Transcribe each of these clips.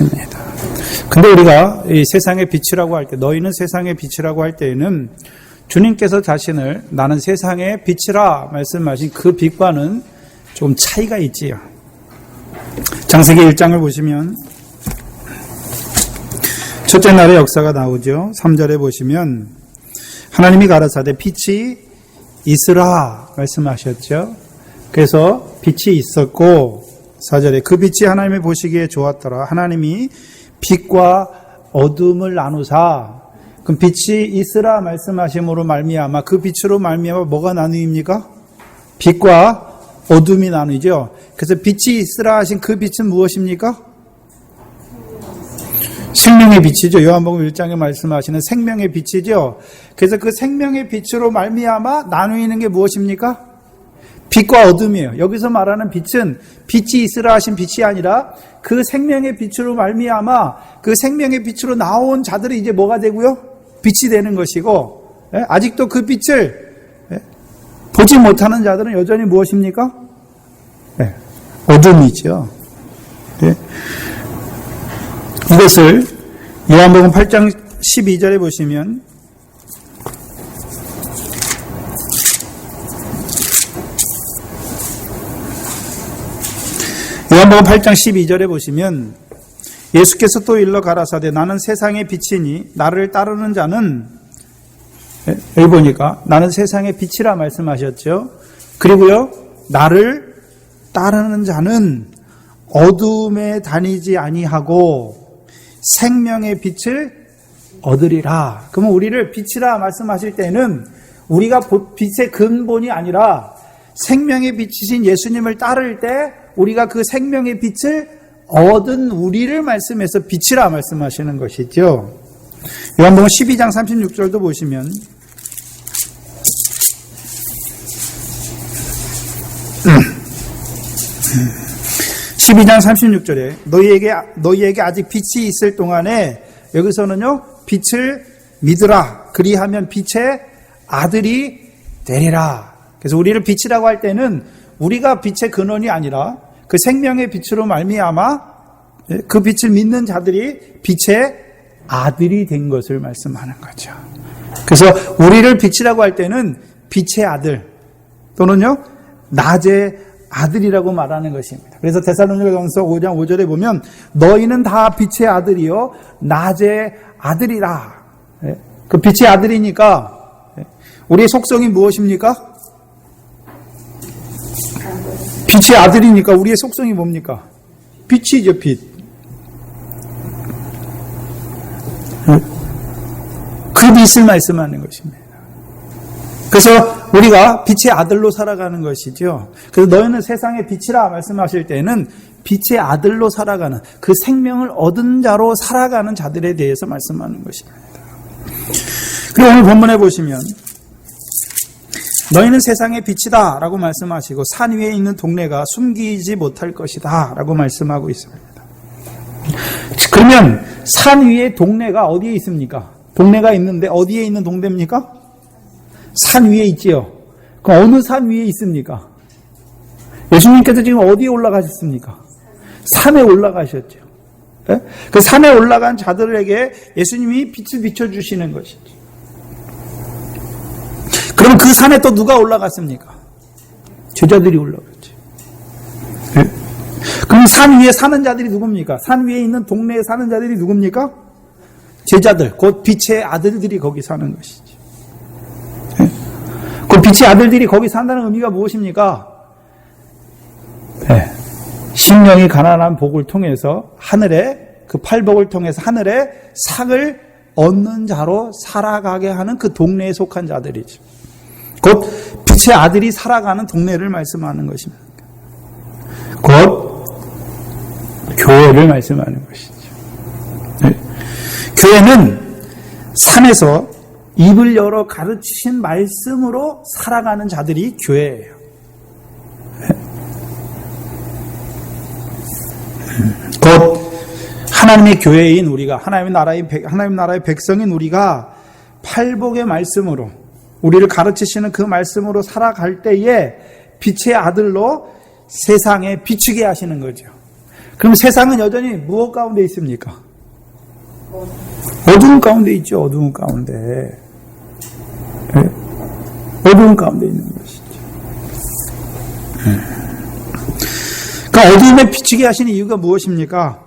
것입니다. 근데 우리가 이 세상의 빛이라고 할 때, 너희는 세상의 빛이라고 할 때에는 주님께서 자신을 나는 세상의 빛이라 말씀하신 그 빛과는 좀 차이가 있지요. 창세기 1장을 보시면 첫째 날의 역사가 나오죠. 3절에 보시면 하나님이 가라사대 빛이 있으라 말씀하셨죠. 그래서 빛이 있었고 4절에 그 빛이 하나님이 보시기에 좋았더라. 하나님이 빛과 어둠을 나누사. 그럼 빛이 있으라 말씀하심으로 말미암아 그 빛으로 말미암아 뭐가 나누입니까? 빛과 어둠이 나누죠. 그래서 빛이 있으라 하신 그 빛은 무엇입니까? 생명의 빛이죠. 요한복음 1장에 말씀하시는 생명의 빛이죠. 그래서 그 생명의 빛으로 말미암아 나누이는 게 무엇입니까? 빛과 어둠이에요. 여기서 말하는 빛은 빛이 있으라 하신 빛이 아니라 그 생명의 빛으로 말미암아 그 생명의 빛으로 나온 자들이 이제 뭐가 되고요? 빛이 되는 것이고, 아직도 그 빛을 보지 못하는 자들은 여전히 무엇입니까? 어둠이죠. 이것을 요한복음 8장 12절에 보시면 요한복음 8장 12절에 보시면 예수께서 또 일러 가라사대 나는 세상의 빛이니 나를 따르는 자는, 여기 보니까 나는 세상의 빛이라 말씀하셨죠. 그리고요 나를 따르는 자는 어둠에 다니지 아니하고 생명의 빛을 얻으리라. 그러면 우리를 빛이라 말씀하실 때는 우리가 빛의 근본이 아니라 생명의 빛이신 예수님을 따를 때 우리가 그 생명의 빛을 얻은 우리를 말씀해서 빛이라 말씀하시는 것이죠. 요한복음 12장 36절도 보시면 12장 36절에 너희에게 아직 빛이 있을 동안에 여기서는요 빛을 믿으라 그리하면 빛의 아들이 되리라. 그래서 우리를 빛이라고 할 때는 우리가 빛의 근원이 아니라 그 생명의 빛으로 말미암아 그 빛을 믿는 자들이 빛의 아들이 된 것을 말씀하는 거죠. 그래서 우리를 빛이라고 할 때는 빛의 아들 또는요 낮의 아들이라고 말하는 것입니다. 그래서 데살로니가전서 5장 5절에 보면 너희는 다 빛의 아들이요 낮의 아들이라. 그 빛의 아들이니까 우리의 속성이 무엇입니까? 빛의 아들이니까 우리의 속성이 뭡니까? 빛이죠, 빛. 그 빛을 말씀하는 것입니다. 그래서 우리가 빛의 아들로 살아가는 것이죠. 그래서 너희는 세상의 빛이라 말씀하실 때는 빛의 아들로 살아가는 그 생명을 얻은 자로 살아가는 자들에 대해서 말씀하는 것입니다. 그리고 오늘 본문에 보시면 너희는 세상의 빛이다 라고 말씀하시고 산 위에 있는 동네가 숨기지 못할 것이다 라고 말씀하고 있습니다. 그러면 산 위에 동네가 어디에 있습니까? 동네가 있는데 어디에 있는 동네입니까? 산 위에 있지요. 그럼 어느 산 위에 있습니까? 예수님께서 지금 어디에 올라가셨습니까? 산에 올라가셨죠. 그 산에 올라간 자들에게 예수님이 빛을 비춰주시는 것이죠. 그럼 그 산에 또 누가 올라갔습니까? 제자들이 올라갔죠. 그럼 산 위에 사는 자들이 누굽니까? 산 위에 있는 동네에 사는 자들이 누굽니까? 제자들, 곧 빛의 아들들이 거기 사는 것이죠. 그 빛의 아들들이 거기 산다는 의미가 무엇입니까? 심령이 가난한 복을 통해서 하늘에 그 팔복을 통해서 하늘에 상을 얻는 자로 살아가게 하는 그 동네에 속한 자들이죠. 곧 빛의 아들이 살아가는 동네를 말씀하는 것입니다. 곧 교회를 말씀하는 것이죠. 교회는 산에서 입을 열어 가르치신 말씀으로 살아가는 자들이 교회예요. 곧 하나님의 교회인 우리가 하나님 나라의 백성인 우리가 팔복의 말씀으로 우리를 가르치시는 그 말씀으로 살아갈 때에 빛의 아들로 세상에 비추게 하시는 거죠. 그럼 세상은 여전히 무엇 가운데 있습니까? 어두운 가운데 있죠. 어두운 가운데. 네? 어두운 가운데 있는 것이죠. 그러니까 어두움에 비추게 하시는 이유가 무엇입니까?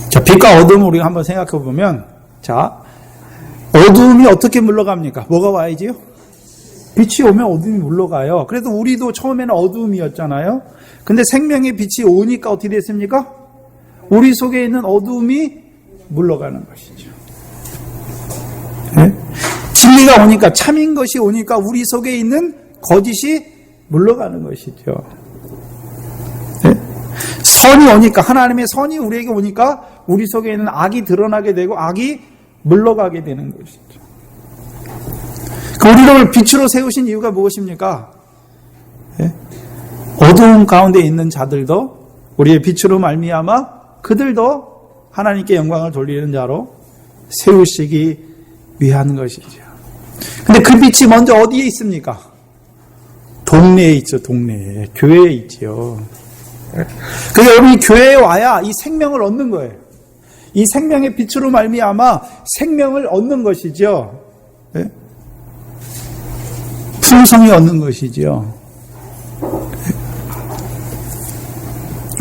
자, 빛과 어두움을 우리가 한번 생각해 보면, 자, 어두움이 어떻게 물러갑니까? 뭐가 와야지요? 빛이 오면 어두움이 물러가요. 그래도 우리도 처음에는 어두움이었잖아요. 근데 생명의 빛이 오니까 어떻게 됐습니까? 우리 속에 있는 어두움이 물러가는 것이죠. 네? 진리가 오니까, 참인 것이 오니까 우리 속에 있는 거짓이 물러가는 것이죠. 네? 선이 오니까, 하나님의 선이 우리에게 오니까 우리 속에 있는 악이 드러나게 되고 악이 물러가게 되는 것이죠. 우리를 빛으로 세우신 이유가 무엇입니까? 네? 어두운 가운데 있는 자들도 우리의 빛으로 말미암아 그들도 하나님께 영광을 돌리는 자로 세우시기 위한 것이죠. 근데 그 빛이 먼저 어디에 있습니까? 동네에 있죠. 동네에. 교회에 있죠. 그래서 여러분이 교회에 와야 이 생명을 얻는 거예요. 이 생명의 빛으로 말미암아 생명을 얻는 것이죠. 네? 풍성히 얻는 것이죠.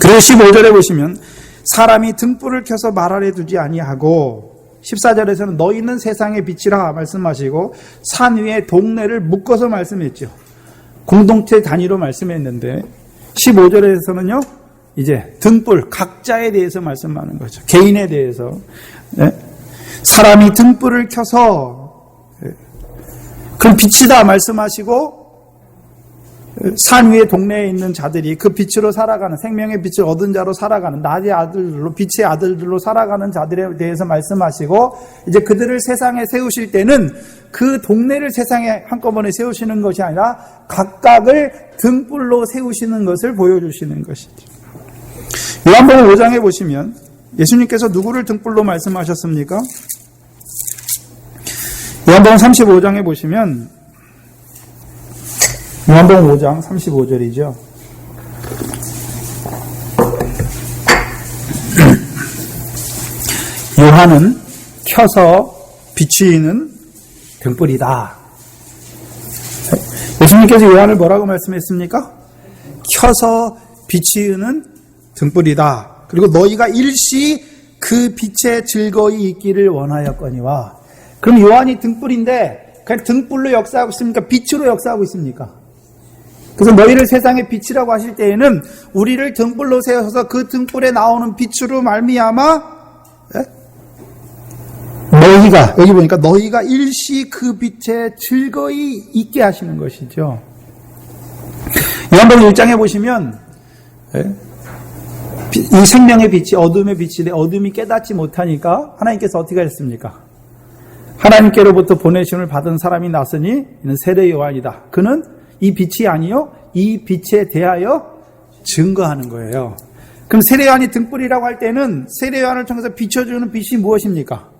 그래서 15절에 보시면 사람이 등불을 켜서 말 아래 두지 아니하고 14절에서는 너희는 세상의 빛이라 말씀하시고 산 위에 동네를 묶어서 말씀했죠. 공동체 단위로 말씀했는데 15절에서는요. 이제 등불 각자에 대해서 말씀하는 거죠. 개인에 대해서. 네? 사람이 등불을 켜서 그럼 빛이다 말씀하시고 산 위에 동네에 있는 자들이 그 빛으로 살아가는 생명의 빛을 얻은 자로 살아가는 낮의 아들들로 빛의 아들들로 살아가는 자들에 대해서 말씀하시고 이제 그들을 세상에 세우실 때는 그 동네를 세상에 한꺼번에 세우시는 것이 아니라 각각을 등불로 세우시는 것을 보여주시는 것이죠. 요한복음 5장에 보시면 예수님께서 누구를 등불로 말씀하셨습니까? 요한복음 35장에 보시면 요한복음 5장 35절이죠. 요한은 켜서 비추이는 등불이다. 예수님께서 요한을 뭐라고 말씀했습니까? 켜서 비추이는 등불이다. 그리고 너희가 일시 그 빛에 즐거이 있기를 원하였거니와. 그럼 요한이 등불인데 그냥 등불로 역사하고 있습니까? 빛으로 역사하고 있습니까? 그래서 너희를 세상의 빛이라고 하실 때에는 우리를 등불로 세워서 그 등불에 나오는 빛으로 말미암아 너희가 여기 보니까 너희가 일시 그 빛에 즐거이 있게 하시는 것이죠. 요한복음 1장에 보시면 이 생명의 빛이 어둠의 빛인데 어둠이 깨닫지 못하니까 하나님께서 어떻게 하셨습니까? 하나님께로부터 보내심을 받은 사람이 났으니 이는 세례 요한이다. 그는 이 빛이 아니요 이 빛에 대하여 증거하는 거예요. 그럼 세례 요한이 등불이라고 할 때는 세례 요한을 통해서 비춰주는 빛이 무엇입니까?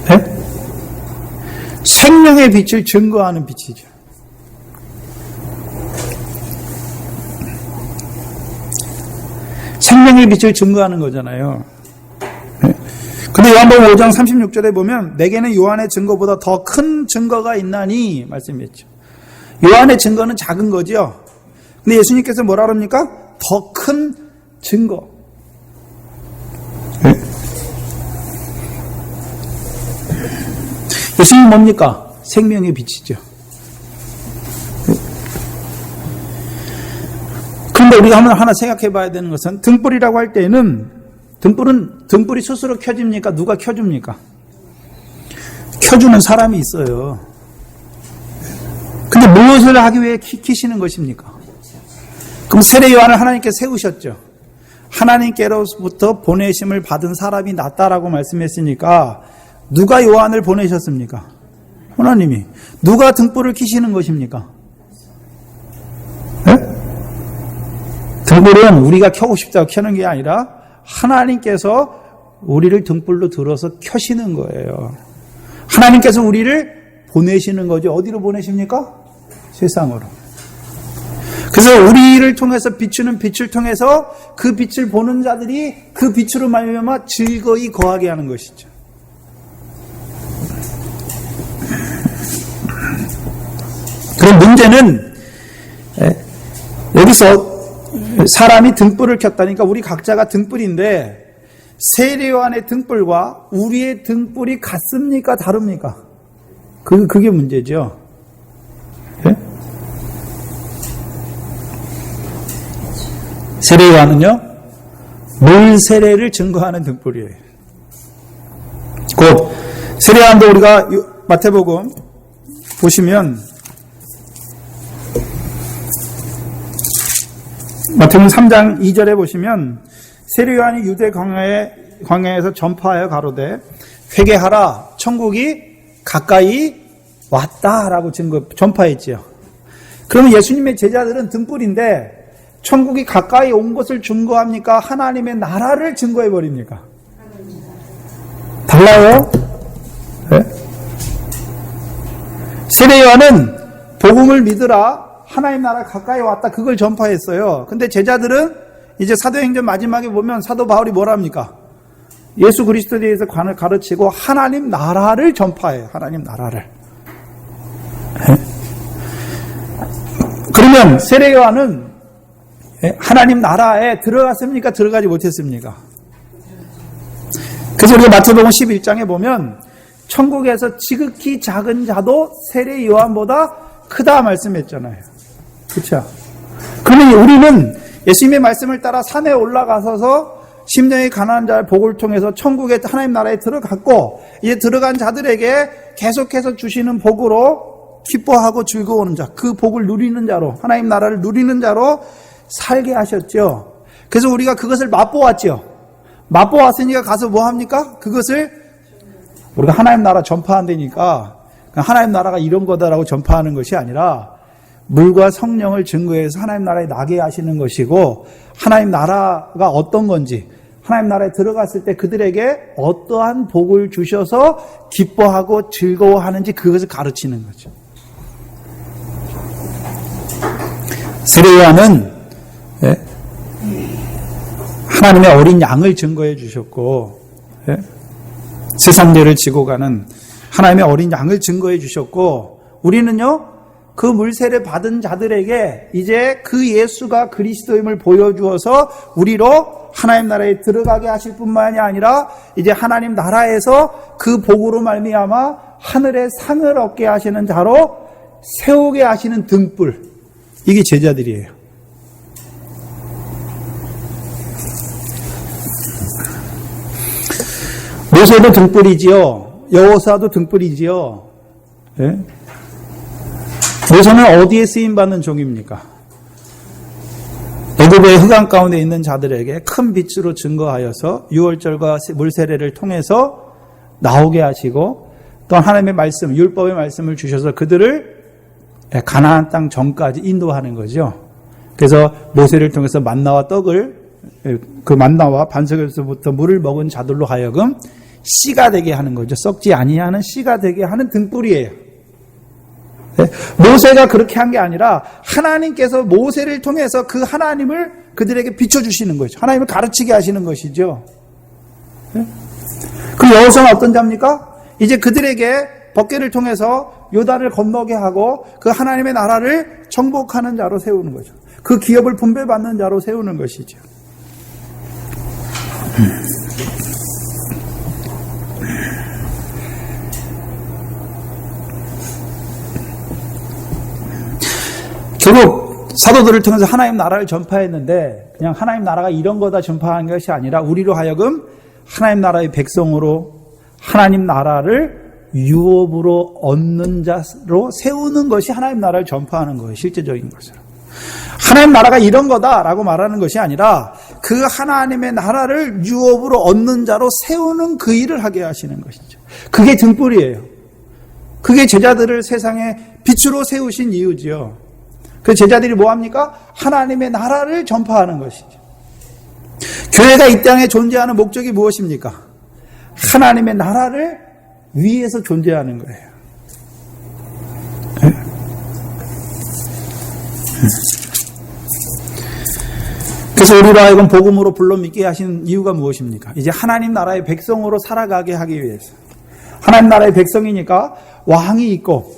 네? 생명의 빛을 증거하는 빛이죠. 생명의 빛을 증거하는 거잖아요. 근데 요한복음 5장 36절에 보면 내게는 요한의 증거보다 더 큰 증거가 있나니 말씀했죠. 요한의 증거는 작은 거죠. 근데 예수님께서 뭐라 그럽니까? 더 큰 증거. 예수님 뭡니까? 생명의 빛이죠. 그런데 우리가 한번 하나 생각해 봐야 되는 것은 등불이라고 할 때는 등불이 스스로 켜집니까? 누가 켜줍니까? 켜주는 사람이 있어요. 근데 무엇을 하기 위해 켜시는 것입니까? 그럼 세례 요한을 하나님께서 세우셨죠. 하나님께로부터 보내심을 받은 사람이 낫다라고 말씀했으니까 누가 요한을 보내셨습니까? 하나님이. 누가 등불을 켜시는 것입니까? 네? 등불은 우리가 켜고 싶다고 켜는 게 아니라 하나님께서 우리를 등불로 들어서 켜시는 거예요. 하나님께서 우리를 보내시는 거죠. 어디로 보내십니까? 세상으로. 그래서 우리를 통해서 비추는 빛을 통해서 그 빛을 보는 자들이 그 빛으로 말미암아 즐거이 거하게 하는 것이죠. 그럼 문제는 여기서 사람이 등불을 켰다니까 우리 각자가 등불인데 세례요한의 등불과 우리의 등불이 같습니까? 다릅니까? 그게 문제죠. 네? 세례요한은요, 물 세례를 증거하는 등불이에요. 곧 세례요한도 우리가 마태복음 보시면 마태복음 3장 2절에 보시면 세례요한이 유대 광야에서 전파하여 가로되 회개하라 천국이 가까이 왔다라고 전파했지요. 그러면 예수님의 제자들은 등불인데 천국이 가까이 온 것을 증거합니까? 하나님의 나라를 증거해 버립니까? 달라요. 네? 세례요한은 복음을 믿으라 하나님 나라 가까이 왔다 그걸 전파했어요. 근데 제자들은 이제 사도행전 마지막에 보면 사도 바울이 뭐라 합니까? 예수 그리스도에 대해서 가르치고 하나님 나라를 전파해요. 하나님 나라를. 그러면 세례요한은 하나님 나라에 들어갔습니까? 들어가지 못했습니까? 그래서 우리가 마태복음 11장에 보면 천국에서 지극히 작은 자도 세례요한보다 크다 말씀했잖아요. 그렇죠? 그러면 우리는 예수님의 말씀을 따라 산에 올라가서서 심령이 가난한 자의 복을 통해서 천국의 하나님 나라에 들어갔고 이제 들어간 자들에게 계속해서 주시는 복으로 기뻐하고 즐거워하는 자, 그 복을 누리는 자로 하나님 나라를 누리는 자로 살게 하셨죠. 그래서 우리가 그것을 맛보았죠. 맛보았으니까 가서 뭐 합니까? 그것을 우리가 하나님 나라 전파한다니까 하나님 나라가 이런 거다라고 전파하는 것이 아니라 물과 성령을 증거해서 하나님 나라에 나게 하시는 것이고 하나님 나라가 어떤 건지 하나님 나라에 들어갔을 때 그들에게 어떠한 복을 주셔서 기뻐하고 즐거워하는지 그것을 가르치는 거죠. 세례요한은 하나님의 어린 양을 증거해 주셨고 세상 죄를 지고 가는 하나님의 어린 양을 증거해 주셨고 우리는요 그 물세례 받은 자들에게 이제 그 예수가 그리스도임을 보여주어서 우리로 하나님 나라에 들어가게 하실 뿐만이 아니라 이제 하나님 나라에서 그 복으로 말미암아 하늘의 상을 얻게 하시는 자로 세우게 하시는 등불, 이게 제자들이에요. 모세도 등불이지요. 여호사도 등불이지요. 예? 모세는 어디에 쓰임받는 종입니까? 애굽의 흑암 가운데 있는 자들에게 큰 빛으로 증거하여서 유월절과 물세례를 통해서 나오게 하시고 또 하나님의 말씀, 율법의 말씀을 주셔서 그들을 가나안 땅 전까지 인도하는 거죠. 그래서 모세를 통해서 만나와 떡을 그 만나와 반석에서부터 물을 먹은 자들로 하여금 씨가 되게 하는 거죠. 썩지 아니하는 씨가 되게 하는 등불이에요. 모세가 그렇게 한 게 아니라 하나님께서 모세를 통해서 그 하나님을 그들에게 비춰주시는 거죠. 하나님을 가르치게 하시는 것이죠. 그 여호수아는 어떤 자입니까? 이제 그들에게 법궤를 통해서 요단을 건너게 하고 그 하나님의 나라를 정복하는 자로 세우는 거죠. 그 기업을 분배받는 자로 세우는 것이죠. 결국 사도들을 통해서 하나님 나라를 전파했는데 그냥 하나님 나라가 이런 거다 전파하는 것이 아니라 우리로 하여금 하나님 나라의 백성으로 하나님 나라를 유업으로 얻는 자로 세우는 것이 하나님 나라를 전파하는 거예요. 실제적인 것으로. 하나님 나라가 이런 거다라고 말하는 것이 아니라 그 하나님의 나라를 유업으로 얻는 자로 세우는 그 일을 하게 하시는 것이죠. 그게 등불이에요. 그게 제자들을 세상에 빛으로 세우신 이유지요. 그 제자들이 뭐합니까? 하나님의 나라를 전파하는 것이죠. 교회가 이 땅에 존재하는 목적이 무엇입니까? 하나님의 나라를 위해서 존재하는 거예요. 그래서 우리로 하여금 복음으로 불러 믿게 하신 이유가 무엇입니까? 이제 하나님 나라의 백성으로 살아가게 하기 위해서. 하나님 나라의 백성이니까 왕이 있고,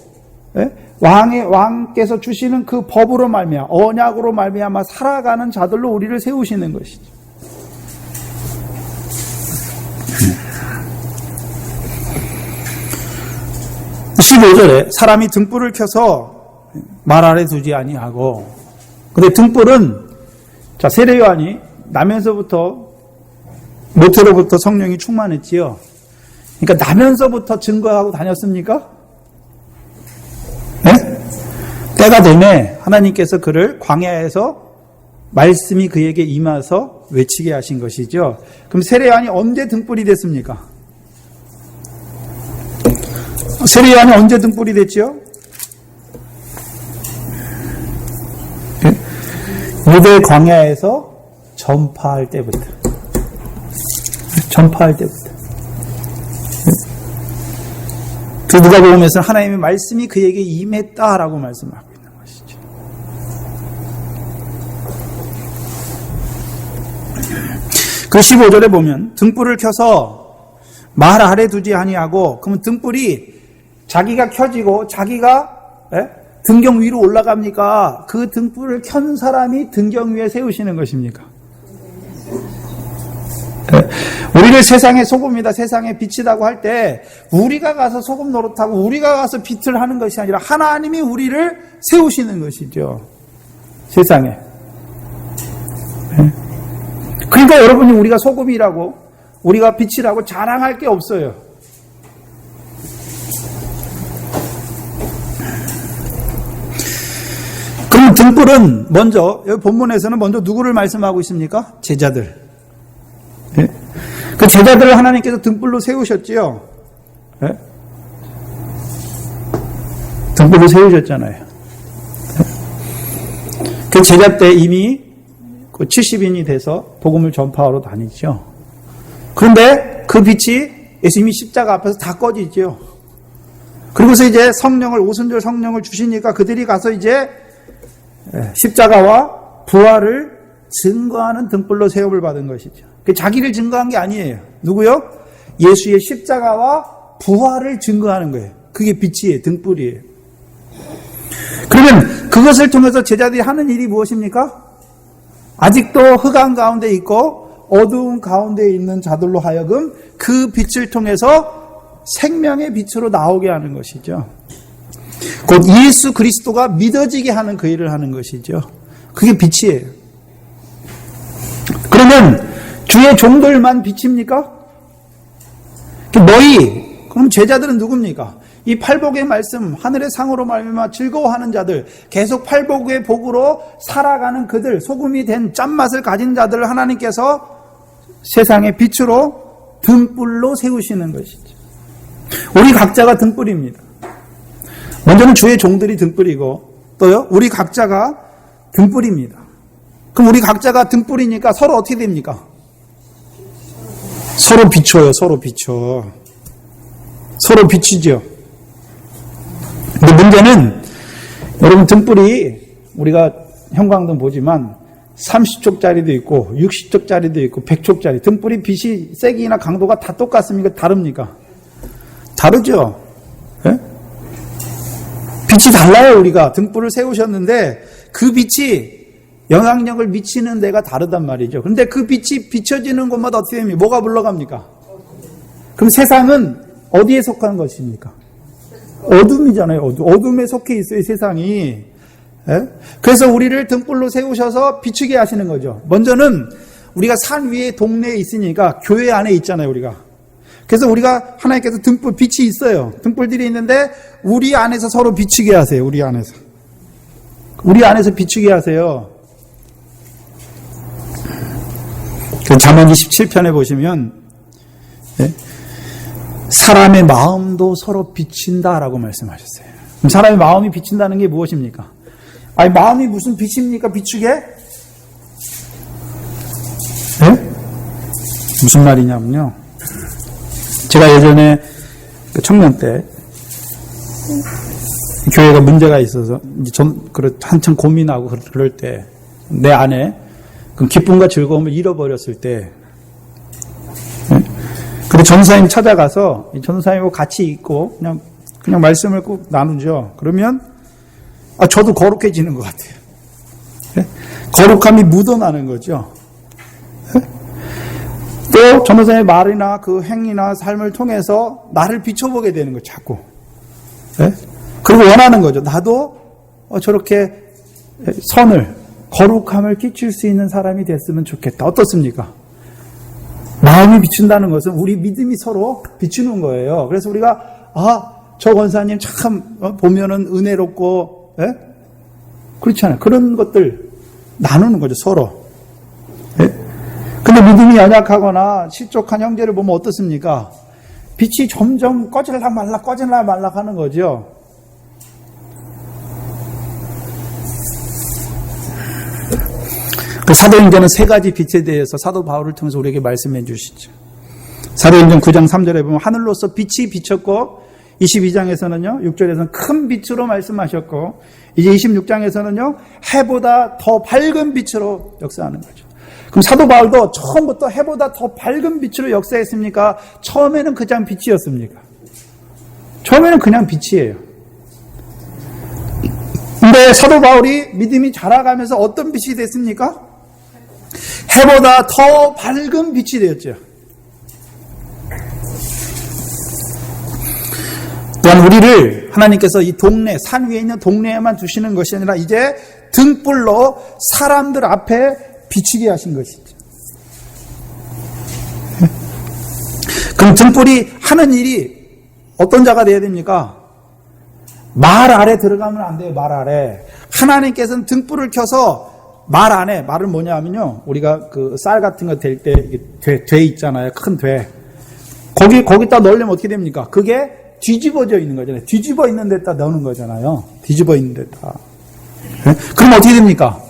왕께서 주시는 그 법으로 말미암아, 언약으로 말미암아 살아가는 자들로 우리를 세우시는 것이죠. 음. 15절에 사람이 등불을 켜서 말 아래 두지 아니하고, 근데 등불은 자, 세례 요한이 나면서부터 모태로부터 성령이 충만했지요. 그러니까 나면서부터 증거하고 다녔습니까? 네? 때가 되매 하나님께서 그를 광야에서 말씀이 그에게 임하서 외치게 하신 것이죠. 그럼 세례 요한이 언제 등불이 됐습니까? 세례 요한이 언제 등불이 됐죠? 유대 광야에서 전파할 때부터. 그 누가복음에서는 하나님의 말씀이 그에게 임했다라고 말씀하고 있는 것이죠. 그 15절에 보면 등불을 켜서 말 아래 두지 아니하고, 그러면 등불이 자기가 켜지고 자기가 등경 위로 올라갑니까? 그 등불을 켠 사람이 등경 위에 세우시는 것입니까? 우리를 세상의 소금이다, 세상의 빛이라고 할 때 우리가 가서 소금 노릇하고 우리가 가서 빛을 하는 것이 아니라 하나님이 우리를 세우시는 것이죠. 세상에. 그러니까 여러분이 우리가 소금이라고 우리가 빛이라고 자랑할 게 없어요. 그럼 등불은 먼저, 여기 본문에서는 먼저 누구를 말씀하고 있습니까? 제자들. 네? 그 제자들을 하나님께서 등불로 세우셨지요. 네? 등불로 세우셨잖아요. 네? 그 제자 때 이미 70인이 돼서 복음을 전파하러 다니죠. 그런데 그 빛이 예수님이 십자가 앞에서 다 꺼지죠. 그리고서 이제 성령을, 오순절 성령을 주시니까 그들이 가서 이제 십자가와 부활을 증거하는 등불로 세움을 받은 것이죠. 자기를 증거한 게 아니에요. 누구요? 예수의 십자가와 부활을 증거하는 거예요. 그게 빛이에요. 등불이에요. 그러면 그것을 통해서 제자들이 하는 일이 무엇입니까? 아직도 흑암 가운데 있고 어두운 가운데 있는 자들로 하여금 그 빛을 통해서 생명의 빛으로 나오게 하는 것이죠. 곧 예수 그리스도가 믿어지게 하는 그 일을 하는 것이죠. 그게 빛이에요. 그러면 주의 종들만 빛입니까? 너희, 그럼 제자들은 누굽니까? 이 팔복의 말씀, 하늘의 상으로 말미암아 즐거워하는 자들, 계속 팔복의 복으로 살아가는 그들, 소금이 된 짠맛을 가진 자들을 하나님께서 세상의 빛으로 등불로 세우시는 것이죠. 우리 각자가 등불입니다. 먼저는 주의 종들이 등불이고, 또요, 우리 각자가 등불입니다. 그럼 우리 각자가 등불이니까 서로 어떻게 됩니까? 서로 비춰요, 서로 비춰. 서로 비치죠. 근데 문제는, 여러분 등불이, 우리가 형광등 보지만, 30촉짜리도 있고, 60촉짜리도 있고, 100촉짜리. 등불이 빛이 세기나 강도가 다 똑같습니까? 다릅니까? 다르죠? 예? 빛이 달라요, 우리가. 등불을 세우셨는데, 그 빛이 영향력을 미치는 데가 다르단 말이죠. 그런데 그 빛이 비춰지는 곳마다 어떻게 됩니까? 뭐가 물러갑니까? 그럼 세상은 어디에 속한 것입니까? 어둠이잖아요. 어둠에 속해 있어요, 세상이. 예? 그래서 우리를 등불로 세우셔서 비추게 하시는 거죠. 먼저는 우리가 산 위에 동네에 있으니까 교회 안에 있잖아요, 우리가. 그래서 우리가 하나님께서 등불, 빛이 있어요. 등불들이 있는데 우리 안에서 서로 비추게 하세요. 우리 안에서. 우리 안에서 비추게 하세요. 그 잠언 27편에 보시면 사람의 마음도 서로 비친다라고 말씀하셨어요. 그럼 사람의 마음이 비친다는 게 무엇입니까? 아니 마음이 무슨 빛입니까? 비추게? 네? 무슨 말이냐면요. 제가 예전에 청년 때 교회가 문제가 있어서 한참 고민하고 그럴 때 내 안에 그 기쁨과 즐거움을 잃어버렸을 때, 그리고 전사님 찾아가서 전사님하고 같이 있고 그냥 말씀을 꼭 나누죠. 그러면 저도 거룩해지는 것 같아요. 거룩함이 묻어나는 거죠. 또 전도사의 말이나 그 행위나 삶을 통해서 나를 비춰보게 되는 거죠. 자꾸. 그리고 원하는 거죠. 나도 저렇게 선을, 거룩함을 끼칠 수 있는 사람이 됐으면 좋겠다. 어떻습니까? 마음이 비춘다는 것은 우리 믿음이 서로 비추는 거예요. 그래서 우리가 저 권사님 참 보면은 은혜롭고, 그렇잖아요. 그런 것들 나누는 거죠, 서로. 근데 믿음이 연약하거나 실족한 형제를 보면 어떻습니까? 빛이 점점 꺼질라 말라 하는 거죠. 그 사도행전은 세 가지 빛에 대해서 사도 바울을 통해서 우리에게 말씀해 주시죠. 사도행전 9장 3절에 보면 하늘로서 빛이 비쳤고, 22장에서는요, 6절에서는 큰 빛으로 말씀하셨고, 이제 26장에서는요, 해보다 더 밝은 빛으로 역사하는 거죠. 그럼 사도 바울도 처음부터 해보다 더 밝은 빛으로 역사했습니까? 처음에는 그냥 빛이었습니까? 처음에는 그냥 빛이에요. 근데 사도 바울이 믿음이 자라가면서 어떤 빛이 됐습니까? 해보다 더 밝은 빛이 되었죠. 또한 우리를 하나님께서 이 동네, 산 위에 있는 동네에만 두시는 것이 아니라 이제 등불로 사람들 앞에 비치게 하신 것이죠. 그럼 등불이 하는 일이 어떤 자가 되어야 됩니까? 말 아래 들어가면 안 돼요. 말 아래. 하나님께서는 등불을 켜서 말 안에, 말은 뭐냐 하면요, 우리가 그 쌀 같은 거 될 때 돼 있잖아요. 큰 돼. 거기다 넣으려면 어떻게 됩니까? 그게 뒤집어져 있는 거잖아요. 뒤집어 있는 데다 넣는 거잖아요. 뒤집어 있는 데다. 그럼 어떻게 됩니까?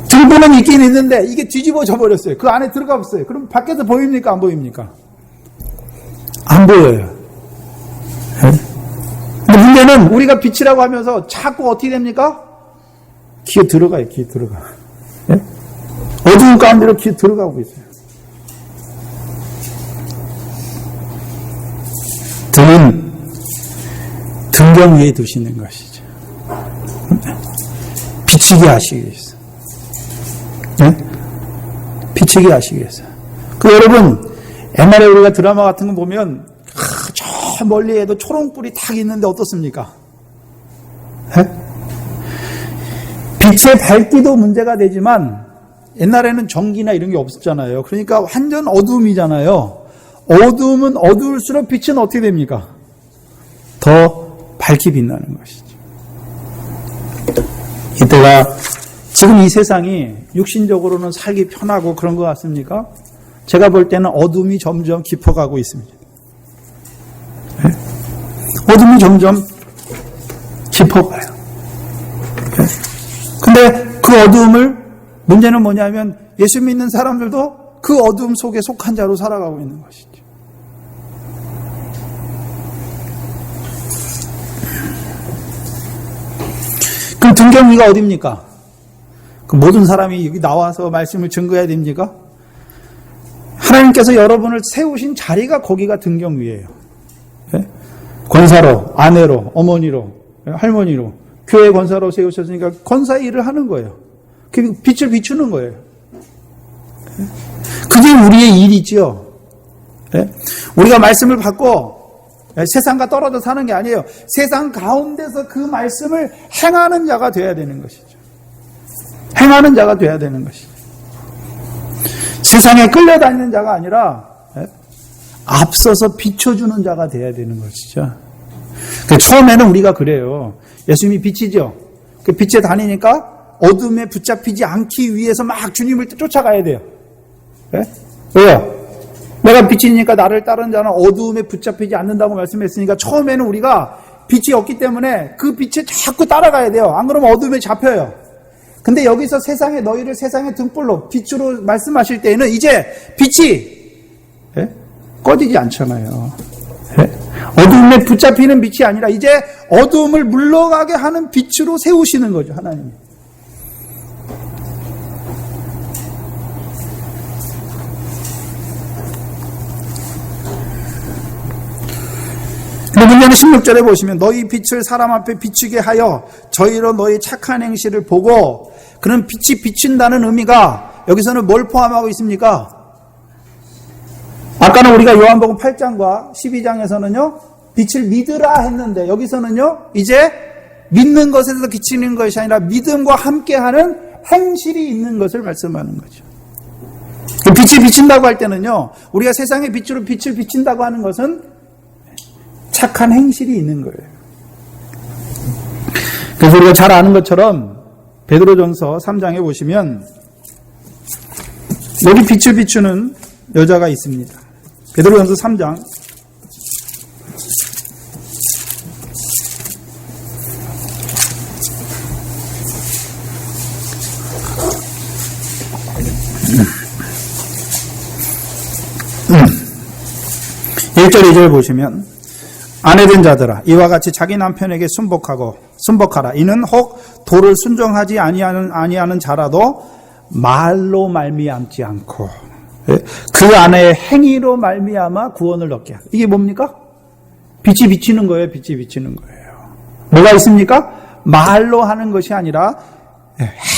등불은 있긴 있는데 이게 뒤집어져 버렸어요. 그 안에 들어가 버렸어요. 그럼 밖에서 보입니까? 안 보입니까? 안 보여요. 근데 문제는 우리가 빛이라고 하면서 자꾸 어떻게 됩니까? 귀에 들어가요. 귀에 들어가. 어두운 가운데로 귀에 들어가고 있어요. 등은 등경 위에 두시는 것이죠. 비치게 하시기 위해서. 비치게 하시기 위해서. 여러분, 옛날에 우리가 드라마 같은 거 보면 저 멀리에도 초롱불이 탁 있는데 어떻습니까? 빛의 밝기도 문제가 되지만 옛날에는 전기나 이런 게 없었잖아요. 그러니까 완전 어두움이잖아요. 어두움은 어두울수록 빛은 어떻게 됩니까? 더 밝게 빛나는 것이죠. 이때가 지금 이 세상이 육신적으로는 살기 편하고 그런 것 같습니까? 제가 볼 때는 어둠이 점점 깊어가고 있습니다. 어둠이 점점 깊어가요. 근데 그 어두움을, 문제는 뭐냐면 예수 믿는 사람들도 그 어두움 속에 속한 자로 살아가고 있는 것이죠. 그럼 등경위가 어디입니까? 그 모든 사람이 여기 나와서 말씀을 증거해야 됩니까? 하나님께서 여러분을 세우신 자리가 거기가 등경위예요. 권사로, 아내로, 어머니로, 할머니로, 교회 권사로 세우셨으니까 권사 일을 하는 거예요. 빛을 비추는 거예요. 그게 우리의 일이죠. 우리가 말씀을 받고 세상과 떨어져 사는 게 아니에요. 세상 가운데서 그 말씀을 행하는 자가 되어야 되는 것이죠. 행하는 자가 되어야 되는 것이죠. 세상에 끌려다니는 자가 아니라 앞서서 비춰주는 자가 되어야 되는 것이죠. 처음에는 우리가 그래요. 예수님이 빛이죠. 그 빛에 다니니까 어둠에 붙잡히지 않기 위해서 막 주님을 쫓아가야 돼요. 왜요? 내가 빛이니까 나를 따르는 자는 어두움에 붙잡히지 않는다고 말씀했으니까 처음에는 우리가 빛이 없기 때문에 그 빛에 자꾸 따라가야 돼요. 안 그러면 어둠에 잡혀요. 근데 여기서 너희를 세상의 등불로, 빛으로 말씀하실 때에는 이제 빛이 꺼지지 않잖아요. 어둠에 붙잡히는 빛이 아니라 이제 어둠을 물러가게 하는 빛으로 세우시는 거죠, 하나님이. 누군가는 16절에 보시면 너희 빛을 사람 앞에 비추게 하여 저희로 너희 착한 행실을 보고, 그는 빛이 비춘다는 의미가 여기서는 뭘 포함하고 있습니까? 아까는 우리가 요한복음 8장과 12장에서는요 빛을 믿으라 했는데, 여기서는요 이제 믿는 것에서 그치는 것이 아니라 믿음과 함께하는 행실이 있는 것을 말씀하는 거죠. 빛이 비친다고 할 때는요, 우리가 세상의 빛으로 빛을 비친다고 하는 것은 착한 행실이 있는 거예요. 그래서 우리가 잘 아는 것처럼 베드로전서 3장에 보시면 여기 빛을 비추는 여자가 있습니다. 베드로전서 3장 1절 2절 보시면 아내된 자들아 이와 같이 자기 남편에게 순복하라. 이는 혹 도를 순종하지 아니하는 자라도 말로 말미암지 않고 그 아내의 행위로 말미암아 구원을 얻게 하라. 이게 뭡니까? 빛이 비치는 거예요. 빛이 비치는 거예요. 뭐가 있습니까? 말로 하는 것이 아니라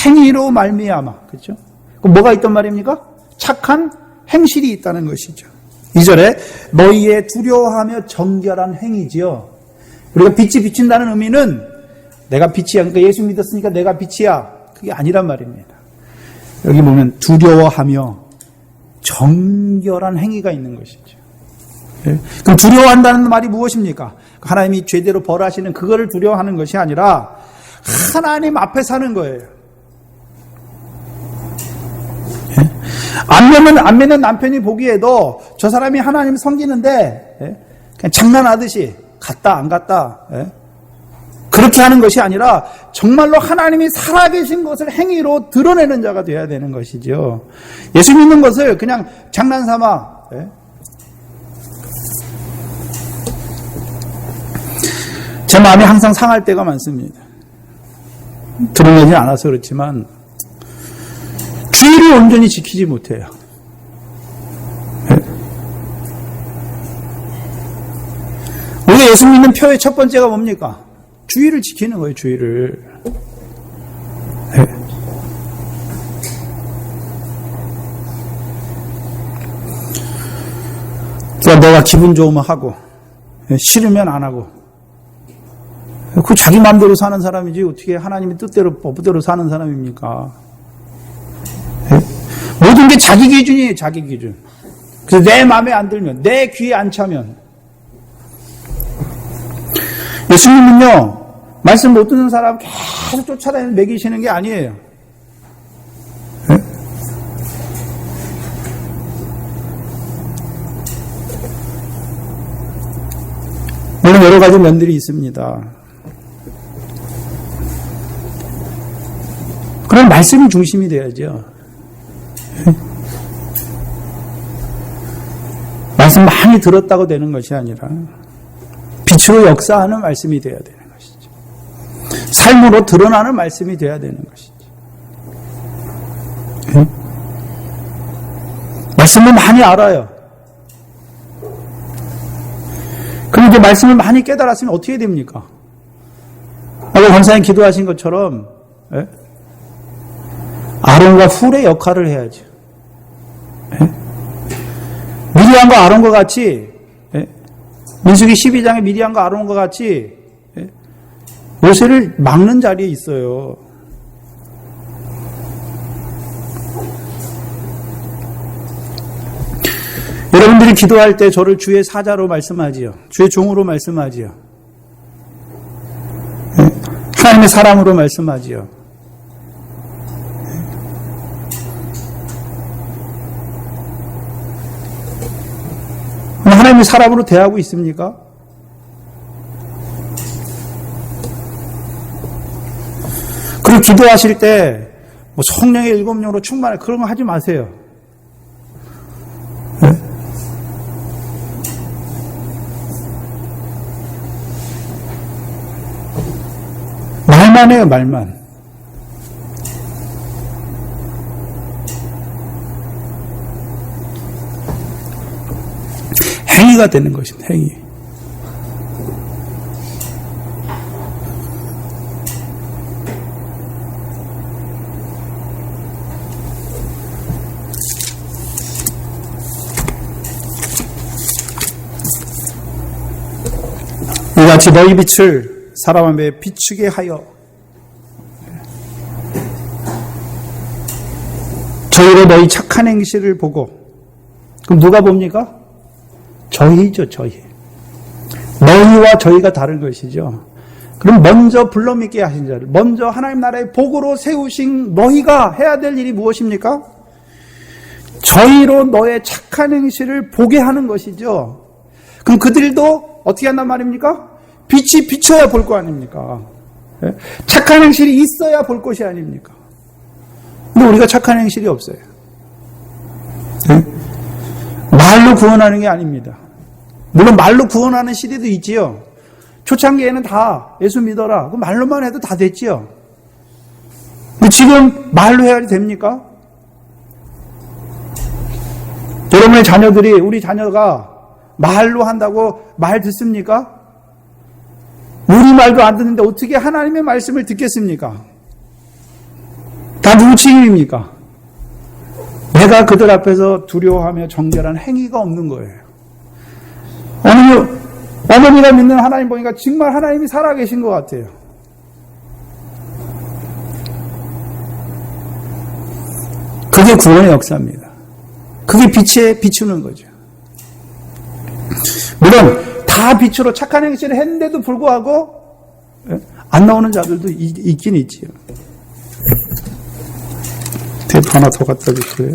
행위로 말미암아. 그렇죠? 그럼 뭐가 있단 말입니까? 착한 행실이 있다는 것이죠. 2절에 너희의 두려워하며 정결한 행위지요. 우리가 빛이 비친다는 의미는 내가 빛이야, 그러니까 예수 믿었으니까 내가 빛이야, 그게 아니란 말입니다. 여기 보면 두려워하며 정결한 행위가 있는 것이죠. 그럼 두려워한다는 말이 무엇입니까? 하나님이 죄대로 벌하시는 그거를 두려워하는 것이 아니라 하나님 앞에 사는 거예요. 안 믿는 남편이 보기에도 저 사람이 하나님 섬기는데 그냥 장난하듯이 갔다 안 갔다 그렇게 하는 것이 아니라 정말로 하나님이 살아계신 것을 행위로 드러내는 자가 되어야 되는 것이죠. 예수 믿는 것을 그냥 장난삼아 제 마음이 항상 상할 때가 많습니다. 드러내지 않아서 그렇지만 주의를 온전히 지키지 못해요. 우리가 예수 믿는 표의 첫 번째가 뭡니까? 주의를 지키는 거예요, 주의를. 그러니까 내가 기분 좋으면 하고, 싫으면 안 하고. 그 자기 마음대로 사는 사람이지, 어떻게 하나님의 뜻대로, 법대로 사는 사람입니까? 모든 게 자기 기준이에요, 자기 기준. 그래서 내 마음에 안 들면, 내 귀에 안 차면. 예수님은요, 말씀 못 듣는 사람 계속 쫓아다니면서 먹이시는 게 아니에요. 물론 여러 가지 면들이 있습니다. 그럼 말씀이 중심이 돼야죠. 말씀 많이 들었다고 되는 것이 아니라 빛으로 역사하는 말씀이 되어야 되는 것이죠. 삶으로 드러나는 말씀이 되어야 되는 것이죠. 말씀을 많이 알아요. 그럼 이제 말씀을 많이 깨달았으면 어떻게 됩니까? 아까 권사님 기도하신 것처럼 아론과 훌의 역할을 해야죠. 미리암과 아론과 같이 민수기 12장에 미리암과 아론과 같이 모세를 막는 자리에 있어요. 여러분들이 기도할 때 저를 주의 사자로 말씀하지요. 주의 종으로 말씀하지요. 하나님의 사람으로 말씀하지요. 하나님의 사람으로 대하고 있습니까? 그리고 기도하실 때 뭐 성령의 일곱령으로 충만해 그런 거 하지 마세요. 말만 해요, 말만. 행위가 되는 것입니다, 행위. 이같이 너희 빛을 사람 앞에 비추게 하여 저희로 너희 착한 행실을 보고. 그럼 누가 봅니까? 저희죠, 저희. 너희와 저희가 다른 것이죠. 그럼 먼저 불러 믿게 하신 자를, 먼저 하나님 나라의 복으로 세우신 너희가 해야 될 일이 무엇입니까? 저희로 너의 착한 행실을 보게 하는 것이죠. 그럼 그들도 어떻게 한단 말입니까? 빛이 비춰야 볼 거 아닙니까? 착한 행실이 있어야 볼 것이 아닙니까? 근데 우리가 착한 행실이 없어요. 말로 구원하는 게 아닙니다. 물론 말로 구원하는 시대도 있지요. 초창기에는 다 예수 믿어라. 그 말로만 해도 다 됐지요. 근데 지금 말로 해야 됩니까? 여러분의 자녀들이, 우리 자녀가 말로 한다고 말 듣습니까? 우리 말도 안 듣는데 어떻게 하나님의 말씀을 듣겠습니까? 다 누구 책임입니까? 내가 그들 앞에서 두려워하며 정결한 행위가 없는 거예요. 어머니가 믿는 하나님 보니까 정말 하나님이 살아계신 것 같아요. 그게 구원의 역사입니다. 그게 빛에 비추는 거죠. 물론 다 빛으로 착한 행실을 했는데도 불구하고 안 나오는 자들도 있긴 있지요. 테이프 하나 더 갖다 주실래요?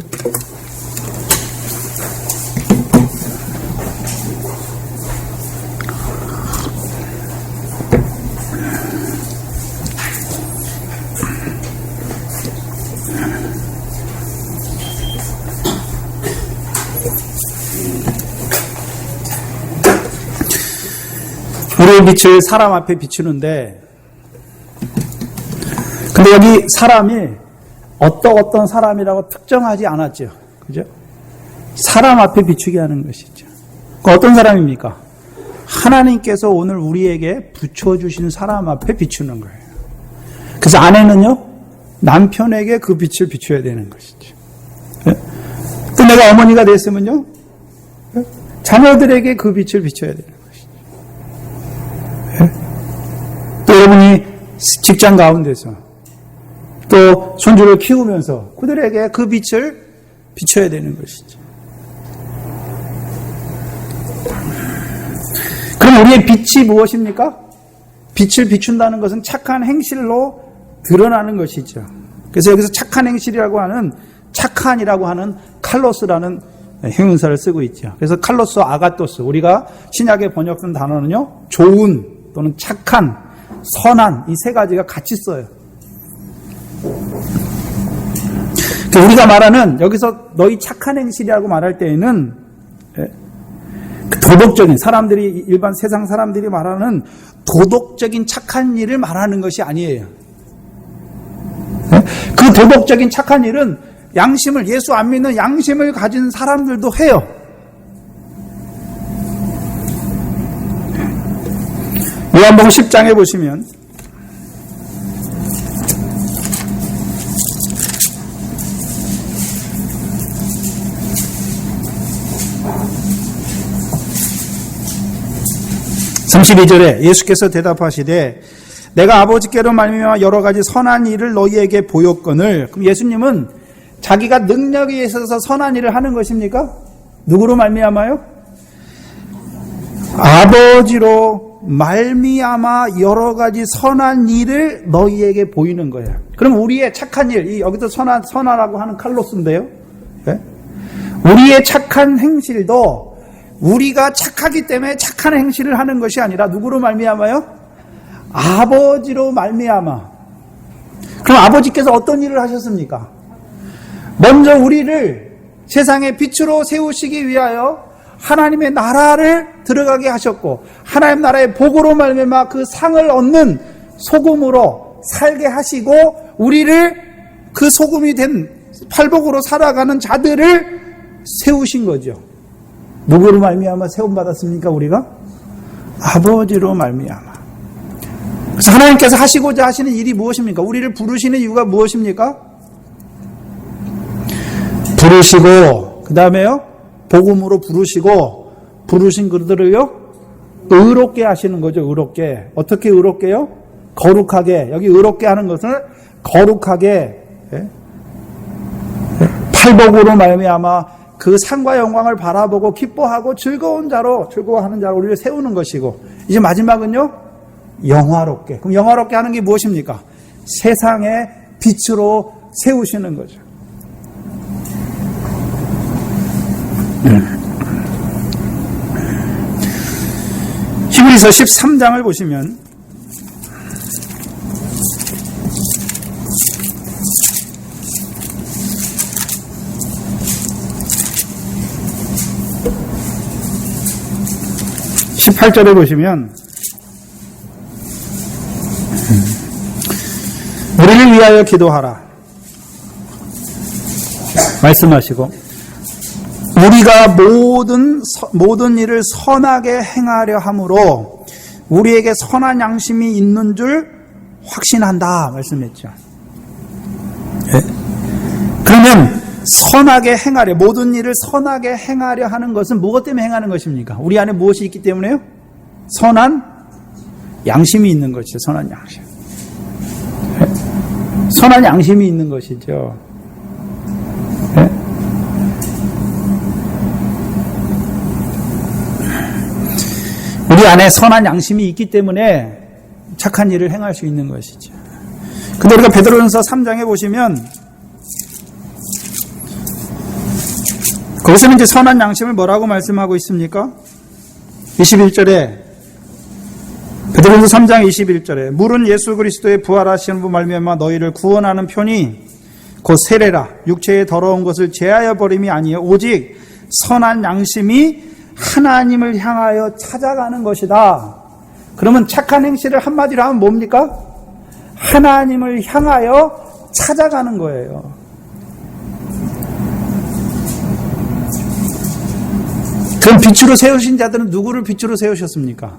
우리의 빛을 사람 앞에 비추는데, 근데 여기 사람이 어떤 사람이라고 특정하지 않았죠. 그죠? 사람 앞에 비추게 하는 것이죠. 어떤 사람입니까? 하나님께서 오늘 우리에게 붙여주신 사람 앞에 비추는 거예요. 그래서 아내는요, 남편에게 그 빛을 비춰야 되는 것이죠. 또 내가 어머니가 됐으면요, 자녀들에게 그 빛을 비춰야 되는 것이죠. 또 여러분이 직장 가운데서 또 손주를 키우면서 그들에게 그 빛을 비춰야 되는 것이죠. 그럼 우리의 빛이 무엇입니까? 빛을 비춘다는 것은 착한 행실로 드러나는 것이죠. 그래서 여기서 착한 행실이라고 하는, 착한이라고 하는 칼로스라는 형용사를 쓰고 있죠. 그래서 칼로스, 아가토스, 우리가 신약에 번역된 단어는요, 좋은 또는 착한, 선한, 이 세 가지가 같이 써요. 우리가 말하는, 여기서 너희 착한 행실이라고 말할 때에는 도덕적인, 사람들이, 일반 세상 사람들이 말하는 도덕적인 착한 일을 말하는 것이 아니에요. 그 도덕적인 착한 일은 양심을, 예수 안 믿는 양심을 가진 사람들도 해요. 요한복음 10장에 보시면 (32절에) 예수께서 대답하시되 내가 아버지께로 말미암아 여러 가지 선한 일을 너희에게 보였거늘. 그럼 예수님은 자기가 능력에 있어서 선한 일을 하는 것입니까? 누구로 말미암아요? 아버지로 말미암아 여러 가지 선한 일을 너희에게 보이는 거예요. 그럼 우리의 착한 일, 여기서 선하라고 하는 칼로스인데요. 네? 우리의 착한 행실도 우리가 착하기 때문에 착한 행실을 하는 것이 아니라 누구로 말미암아요? 아버지로 말미암아. 그럼 아버지께서 어떤 일을 하셨습니까? 먼저 우리를 세상의 빛으로 세우시기 위하여 하나님의 나라를 들어가게 하셨고, 하나님 나라의 복으로 말미암아 그 상을 얻는 소금으로 살게 하시고 우리를 그 소금이 된 팔복으로 살아가는 자들을 세우신 거죠. 누구로 말미암아 세움 받았습니까? 우리가 아버지로 말미암아. 그래서 하나님께서 하시고자 하시는 일이 무엇입니까? 우리를 부르시는 이유가 무엇입니까? 부르시고 그 다음에요 복음으로 부르시고 부르신 그들을요 의롭게 하시는 거죠. 의롭게. 어떻게 의롭게요? 거룩하게. 여기 의롭게 하는 것은 거룩하게 팔복으로 말미암아 그 상과 영광을 바라보고 기뻐하고 즐거워하는 자로 우리를 세우는 것이고, 이제 마지막은요 영화롭게. 그럼 영화롭게 하는 게 무엇입니까? 세상의 빛으로 세우시는 거죠. 히브리서 13장을 보시면 (18절에) 보시면 우리를 위하여 기도하라 말씀하시고, 우리가 모든 일을 선하게 행하려 함으로 우리에게 선한 양심이 있는 줄 확신한다 말씀했죠. 네? 그러면 선하게 행하려, 모든 일을 선하게 행하려 하는 것은 무엇 때문에 행하는 것입니까? 우리 안에 무엇이 있기 때문에요? 선한 양심이 있는 것이죠. 선한 양심. 네? 선한 양심이 있는 것이죠. 네? 우리 안에 선한 양심이 있기 때문에 착한 일을 행할 수 있는 것이죠. 근데 우리가 베드로전서 3장에 보시면 거기서는 이제 선한 양심을 뭐라고 말씀하고 있습니까? 21절에, 베드로전서 3장 21절에 물은 예수 그리스도의 부활하시는 분 말미암아 너희를 구원하는 편이 곧 세례라. 육체의 더러운 것을 제하여 버림이 아니요 오직 선한 양심이 하나님을 향하여 찾아가는 것이다. 그러면 착한 행실을 한마디로 하면 뭡니까? 하나님을 향하여 찾아가는 거예요. 그럼 빛으로 세우신 자들은 누구를 빛으로 세우셨습니까?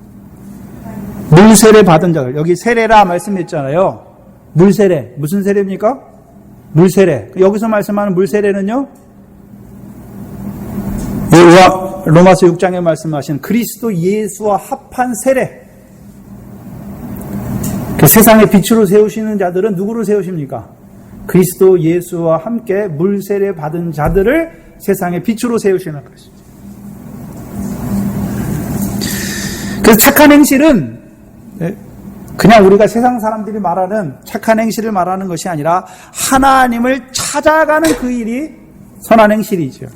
물세례 받은 자들. 여기 세례라 말씀했잖아요. 물세례. 무슨 세례입니까? 물세례. 여기서 말씀하는 물세례는요, 로마서 6장에 말씀하신 그리스도 예수와 합한 세례. 그 세상의 빛으로 세우시는 자들은 누구를 세우십니까? 그리스도 예수와 함께 물세례 받은 자들을 세상의 빛으로 세우시는 것이죠. 그래서 착한 행실은 그냥 우리가 세상 사람들이 말하는 착한 행실을 말하는 것이 아니라 하나님을 찾아가는 그 일이 선한 행실이죠.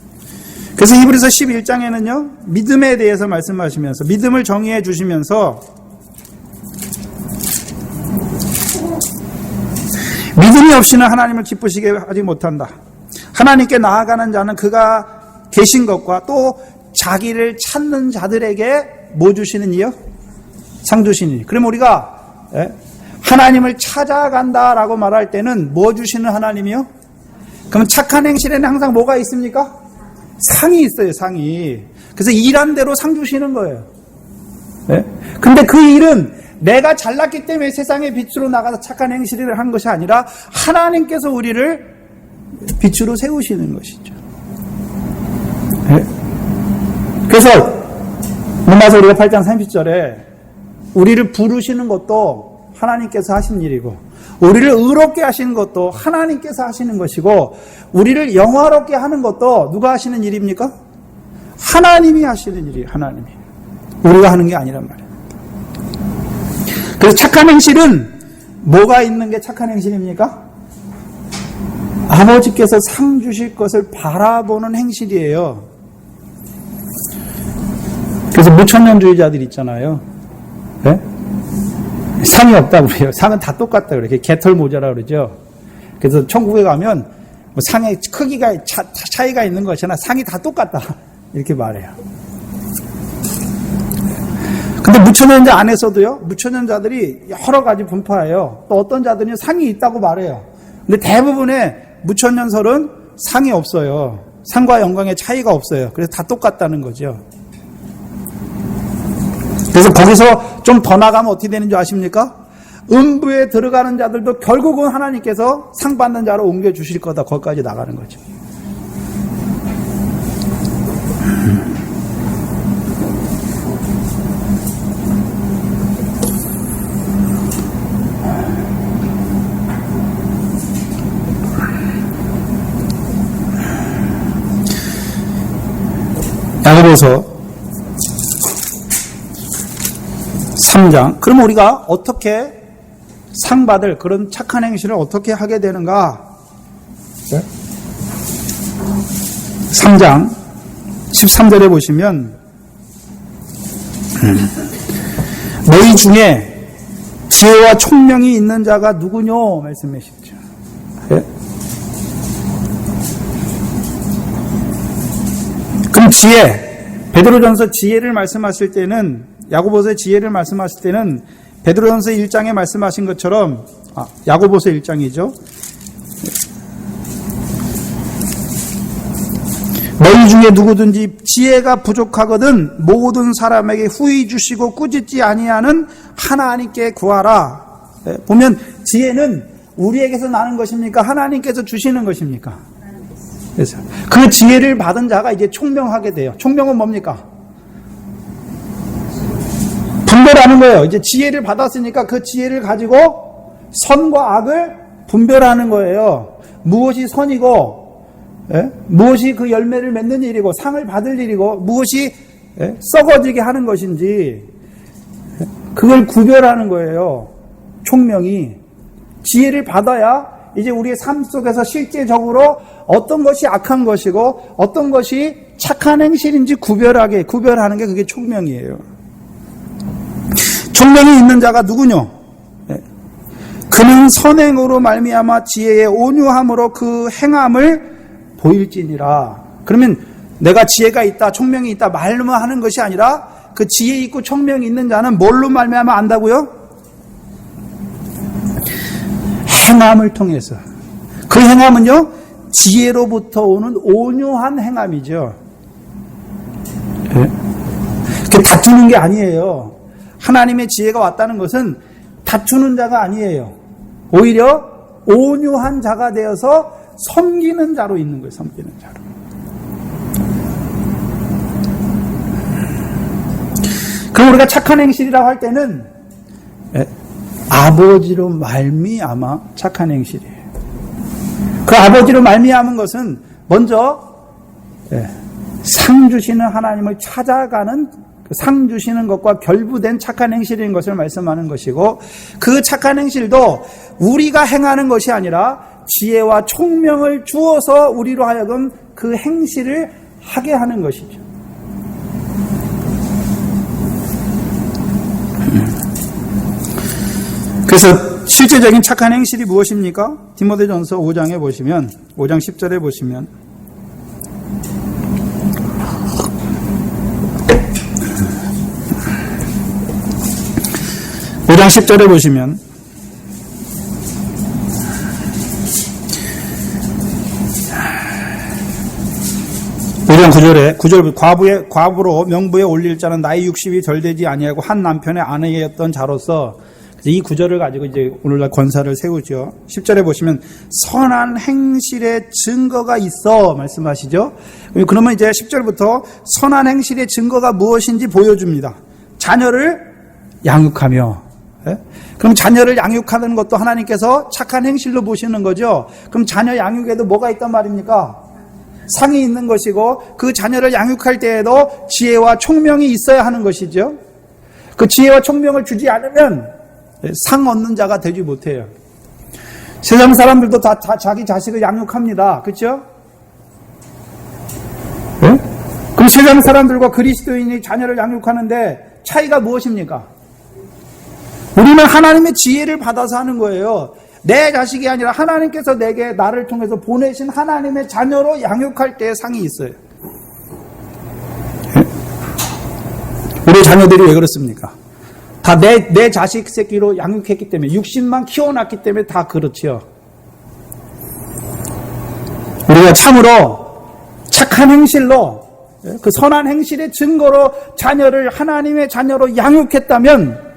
그래서 히브리서 11장에는요 믿음에 대해서 말씀하시면서 믿음을 정의해 주시면서 믿음이 없이는 하나님을 기쁘시게 하지 못한다. 하나님께 나아가는 자는 그가 계신 것과 또 자기를 찾는 자들에게 뭐 주시는 이요? 상 주시니. 그럼 우리가 하나님을 찾아간다라고 말할 때는 뭐 주시는 하나님이요? 그럼 착한 행실에는 항상 뭐가 있습니까? 상이 있어요. 상이. 그래서 일한 대로 상 주시는 거예요. 근데 그 일은 내가 잘났기 때문에 세상의 빛으로 나가서 착한 행실을 한 것이 아니라 하나님께서 우리를 빛으로 세우시는 것이죠. 그래서 로마서 우리가 8장 30절에 우리를 부르시는 것도 하나님께서 하신 일이고, 우리를 의롭게 하시는 것도 하나님께서 하시는 것이고, 우리를 영화롭게 하는 것도 누가 하시는 일입니까? 하나님이 하시는 일이에요. 하나님이. 우리가 하는 게 아니란 말이에요. 그래서 착한 행실은 뭐가 있는 게 착한 행실입니까? 아버지께서 상 주실 것을 바라보는 행실이에요. 그래서 무천년주의자들 있잖아요. 네? 상이 없다고 그래요. 상은 다 똑같다 그래요. 개털 모자라 그러죠. 그래서 천국에 가면 뭐 상의 크기가 차이가 있는 것이나 상이 다 똑같다 이렇게 말해요. 근데 무천년자 안에서도요, 무천년자들이 여러 가지 분파해요. 또 어떤 자들은 상이 있다고 말해요. 근데 대부분의 무천년설은 상이 없어요. 상과 영광의 차이가 없어요. 그래서 다 똑같다는 거죠. 그래서 거기서 좀 더 나가면 어떻게 되는 줄 아십니까? 음부에 들어가는 자들도 결국은 하나님께서 상 받는 자로 옮겨주실 거다. 거기까지 나가는 거죠. 야고보서 3장. 그러면 우리가 어떻게 상 받을 그런 착한 행실을 어떻게 하게 되는가? 3장 13절에 보시면 너희 중에 지혜와 총명이 있는 자가 누구뇨? 말씀하십시오. 네? 그럼 지혜, 베드로전서 지혜를 말씀하실 때는, 야고보서의 지혜를 말씀하실 때는 베드로전서 1장에 말씀하신 것처럼, 야고보서 1장이죠. 너희 중에 누구든지 지혜가 부족하거든 모든 사람에게 후히 주시고 꾸짖지 아니하는 하나님께 구하라. 보면 지혜는 우리에게서 나는 것입니까? 하나님께서 주시는 것입니까? 그래서 그 지혜를 받은 자가 이제 총명하게 돼요. 총명은 뭡니까? 분별하는 거예요. 이제 지혜를 받았으니까 그 지혜를 가지고 선과 악을 분별하는 거예요. 무엇이 선이고, 무엇이 그 열매를 맺는 일이고, 상을 받을 일이고, 무엇이 썩어지게 하는 것인지, 그걸 구별하는 거예요. 총명이. 지혜를 받아야 이제 우리의 삶 속에서 실제적으로 어떤 것이 악한 것이고, 어떤 것이 착한 행실인지 구별하는 게 그게 총명이에요. 총명이 있는 자가 누구뇨? 그는 선행으로 말미암아 지혜의 온유함으로 그 행함을 보일지니라. 그러면 내가 지혜가 있다, 총명이 있다 말로만 하는 것이 아니라 그 지혜 있고 총명이 있는 자는 뭘로 말미암아 안다고요? 행함을 통해서. 그 행함은요, 지혜로부터 오는 온유한 행함이죠. 다투는 게 아니에요. 하나님의 지혜가 왔다는 것은 다투는 자가 아니에요. 오히려 온유한 자가 되어서 섬기는 자로 있는 거예요. 섬기는 자로. 그럼 우리가 착한 행실이라고 할 때는 아버지로 말미암아 착한 행실이에요. 그 아버지로 말미암은 것은 먼저 상 주시는 하나님을 찾아가는 상 주시는 것과 결부된 착한 행실인 것을 말씀하는 것이고, 그 착한 행실도 우리가 행하는 것이 아니라 지혜와 총명을 주어서 우리로 하여금 그 행실을 하게 하는 것이죠. 그래서 실제적인 착한 행실이 무엇입니까? 디모데전서 5장에 보시면, 5장 10절에 보시면, 5장 10절에 보시면, 5장 9절, 과부로 명부에 올릴 자는 나이 60이 덜 되지 아니하고 한 남편의 아내였던 자로서, 이 구절을 가지고 이제 오늘날 권사를 세우죠. 10절에 보시면 선한 행실의 증거가 있어 말씀하시죠. 그러면 이제 10절부터 선한 행실의 증거가 무엇인지 보여줍니다. 자녀를 양육하며. 그럼 자녀를 양육하는 것도 하나님께서 착한 행실로 보시는 거죠. 그럼 자녀 양육에도 뭐가 있단 말입니까? 상이 있는 것이고, 그 자녀를 양육할 때에도 지혜와 총명이 있어야 하는 것이죠. 그 지혜와 총명을 주지 않으면 상 얻는 자가 되지 못해요. 세상 사람들도 다 자기 자식을 양육합니다. 그렇죠? 네? 그럼 세상 사람들과 그리스도인이 자녀를 양육하는데 차이가 무엇입니까? 우리는 하나님의 지혜를 받아서 하는 거예요. 내 자식이 아니라 하나님께서 나를 통해서 보내신 하나님의 자녀로 양육할 때 상이 있어요. 우리 자녀들이 왜 그렇습니까? 다 내 자식 새끼로 양육했기 때문에, 60만 키워놨기 때문에 다 그렇지요. 우리가 참으로 착한 행실로, 그 선한 행실의 증거로 자녀를 하나님의 자녀로 양육했다면,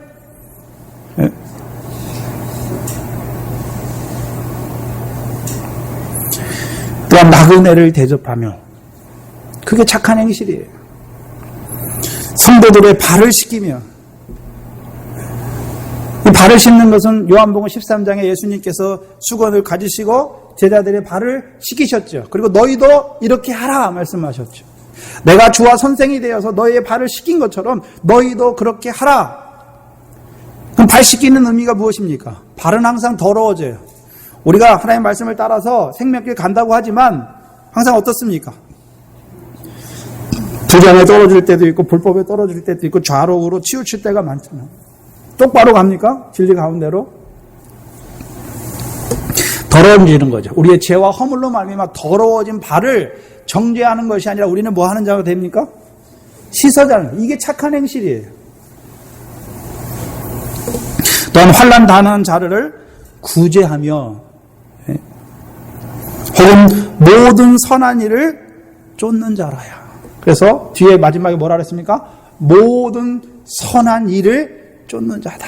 또한 나그네를 대접하며, 그게 착한 행실이에요. 성도들의 발을 씻기며, 이 발을 씻는 것은 요한복음 13장에 예수님께서 수건을 가지시고 제자들의 발을 씻기셨죠. 그리고 너희도 이렇게 하라 말씀하셨죠. 내가 주와 선생이 되어서 너희의 발을 씻긴 것처럼 너희도 그렇게 하라. 그럼 발 씻기는 의미가 무엇입니까? 발은 항상 더러워져요. 우리가 하나님의 말씀을 따라서 생명길 간다고 하지만 항상 어떻습니까? 부정에 떨어질 때도 있고 불법에 떨어질 때도 있고 좌로우로 치우칠 때가 많잖아요. 똑바로 갑니까? 진리 가운데로? 더러워지는 거죠. 우리의 죄와 허물로 말미암아 더러워진 발을 정죄하는 것이 아니라 우리는 뭐 하는 자가 됩니까? 씻어자는, 이게 착한 행실이에요. 또한 환난 당하는 자를 구제하며, 혹은 모든 선한 일을 쫓는 자라야. 그래서 뒤에 마지막에 뭐라 그랬습니까? 모든 선한 일을 쫓는 자다.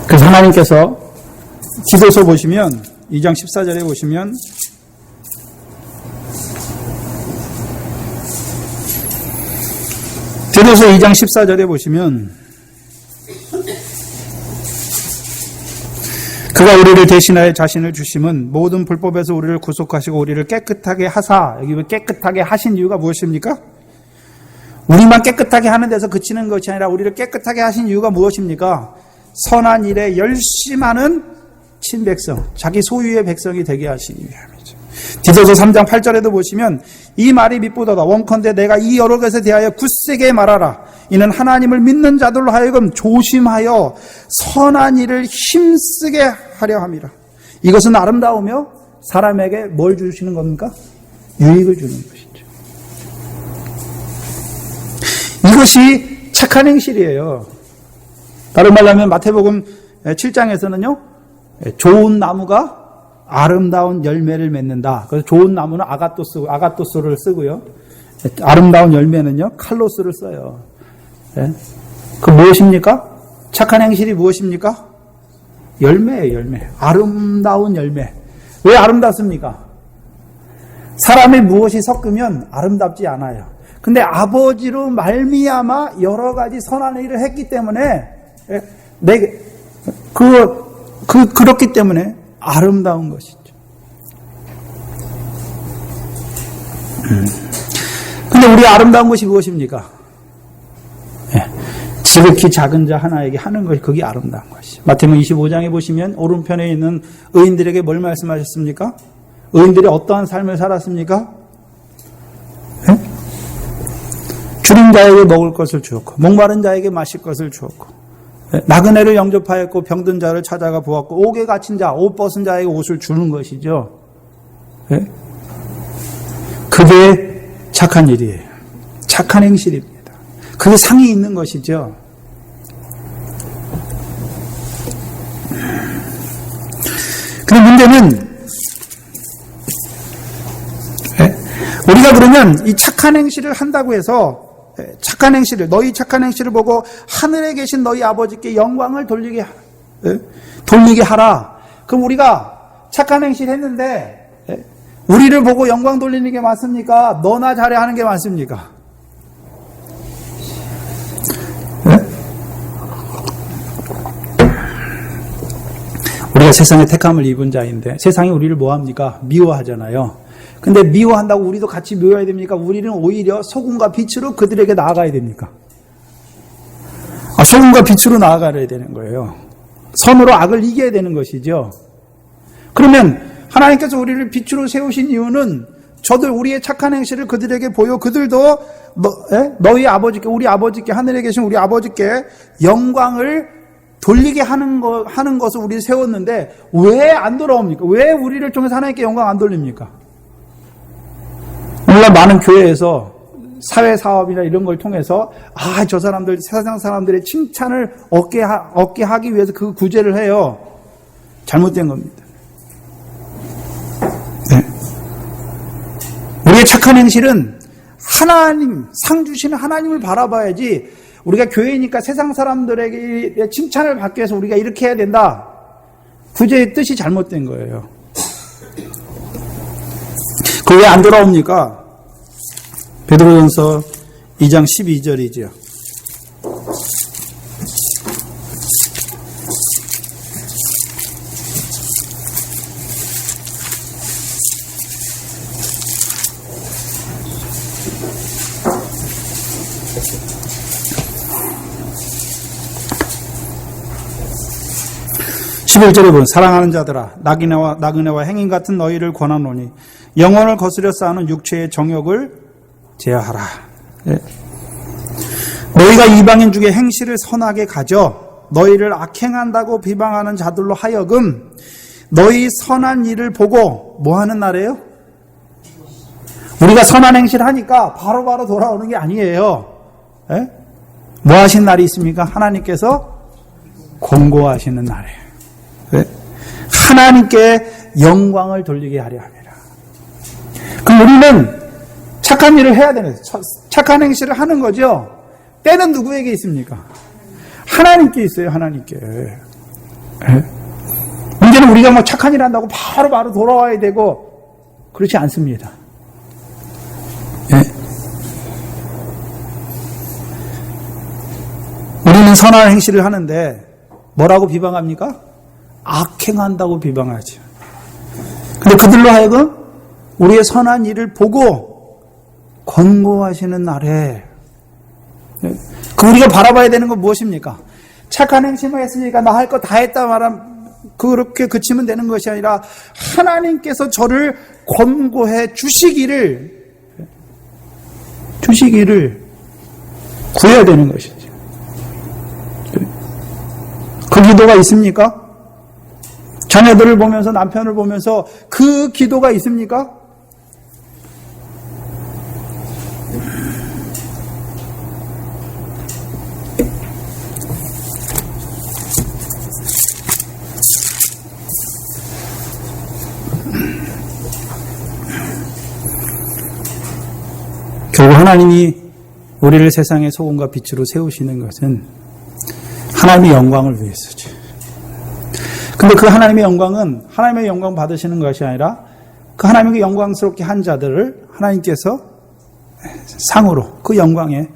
그래서 하나님께서 기도서 보시면 2장 14절에 보시면 기도서 2장 14절에 보시면 그가 우리를 대신하여 자신을 주심은 모든 불법에서 우리를 구속하시고 우리를 깨끗하게 하사, 여기 왜 깨끗하게 하신 이유가 무엇입니까? 우리만 깨끗하게 하는 데서 그치는 것이 아니라 우리를 깨끗하게 하신 이유가 무엇입니까? 선한 일에 열심하는 친백성, 자기 소유의 백성이 되게 하시기 위함이죠. 디도서 3장 8절에도 보시면 이 말이 미쁘도다. 원컨대 내가 이 여러 것에 대하여 굳세게 말하라. 이는 하나님을 믿는 자들로 하여금 조심하여 선한 일을 힘쓰게 하려 함이라. 이것은 아름다우며 사람에게 뭘 주시는 겁니까? 유익을 주는 것이죠. 이것이 착한 행실이에요. 다른 말로 하면 마태복음 7장에서는요, 좋은 나무가 아름다운 열매를 맺는다. 그래서 좋은 나무는 아가토스를 쓰고요. 아름다운 열매는요, 칼로스를 써요. 그 무엇입니까? 착한 행실이 무엇입니까? 열매예요, 열매. 아름다운 열매. 왜 아름답습니까? 사람이 무엇이 섞으면 아름답지 않아요. 근데 아버지로 말미암아 여러 가지 선한 일을 했기 때문에 그렇기 때문에 아름다운 것이죠. 근데 우리 아름다운 것이 무엇입니까? 지극히 작은 자 하나에게 하는 것이 그게 아름다운 것이죠. 마태복음 25장에 보시면 오른편에 있는 의인들에게 뭘 말씀하셨습니까? 의인들이 어떠한 삶을 살았습니까? 줄인 자에게 먹을 것을 주었고 목마른 자에게 마실 것을 주었고 나그네를 영접하였고 병든 자를 찾아가 보았고 옥에 갇힌 자, 옷 벗은 자에게 옷을 주는 것이죠. 그게 착한 일이에요. 착한 행실입니다. 그게 상이 있는 것이죠. 근데 문제는 우리가 그러면 이 착한 행실을 한다고 해서 착한 행실을, 너희 착한 행실을 보고 하늘에 계신 너희 아버지께 영광을 돌리게 하라. 그럼 우리가 착한 행실 했는데 우리를 보고 영광 돌리는 게 맞습니까? 너나 잘해 하는 게 맞습니까? 우리가 세상에 택함을 입은 자인데 세상이 우리를 뭐합니까? 미워하잖아요. 근데 미워한다고 우리도 같이 미워해야 됩니까? 우리는 오히려 소금과 빛으로 그들에게 나아가야 됩니까? 소금과 빛으로 나아가야 되는 거예요. 선으로 악을 이겨야 되는 것이죠. 그러면 하나님께서 우리를 빛으로 세우신 이유는 저들 우리의 착한 행실을 그들에게 보여 그들도 너희 아버지께, 우리 아버지께, 하늘에 계신 우리 아버지께 영광을 돌리게 하는 것을 우리 세웠는데 왜 안 돌아옵니까? 왜 우리를 통해서 하나님께 영광 안 돌립니까? 물론 많은 교회에서 사회 사업이나 이런 걸 통해서 저 사람들 세상 사람들의 칭찬을 얻게 하기 위해서 그 구제를 해요. 잘못된 겁니다. 네. 우리의 착한 행실은 하나님, 상 주시는 하나님을 바라봐야지 우리가 교회니까 세상 사람들에게 칭찬을 받기 위해서 우리가 이렇게 해야 된다. 구제의 뜻이 잘못된 거예요. 그 왜 안 돌아옵니까? 베드로전서 2장 12절이죠. 보면 사랑하는 자들아 나그네와 행인 같은 너희를 권하노니 영혼을 거스려 쌓는 육체의 정욕을 제어하라. 네. 너희가 이방인 중에 행실을 선하게 가져 너희를 악행한다고 비방하는 자들로 하여금 너희 선한 일을 보고 뭐 하는 날이에요? 우리가 선한 행실을 하니까 바로바로 돌아오는 게 아니에요. 네? 뭐 하신 날이 있습니까? 하나님께서 권고하시는 날이에요. 네? 하나님께 영광을 돌리게 하려 합니다. 그럼 우리는 착한 일을 해야 되는, 착한 행실을 하는 거죠. 때는 누구에게 있습니까? 하나님께 있어요. 하나님께. 네? 문제는 우리가 뭐 착한 일 한다고 바로 돌아와야 되고 그렇지 않습니다. 네? 우리는 선한 행실을 하는데 뭐라고 비방합니까? 악행한다고 비방하죠. 근데 그들로 하여금 우리의 선한 일을 보고 권고하시는 날에 그 우리가 바라봐야 되는 건 무엇입니까? 착한 행실만 했으니까 나 할 거 다 했다 말하면 그렇게 그치면 되는 것이 아니라 하나님께서 저를 권고해 주시기를 구해야 되는 것이죠. 그 기도가 있습니까? 자녀들을 보면서 남편을 보면서 그 기도가 있습니까? 결국 하나님이 우리를 세상의 소금과 빛으로 세우시는 것은 하나님의 영광을 위해서죠. 근데 그 하나님의 영광은 하나님의 영광 받으시는 것이 아니라 그 하나님께 영광스럽게 한 자들을 하나님께서 상으로 그 영광에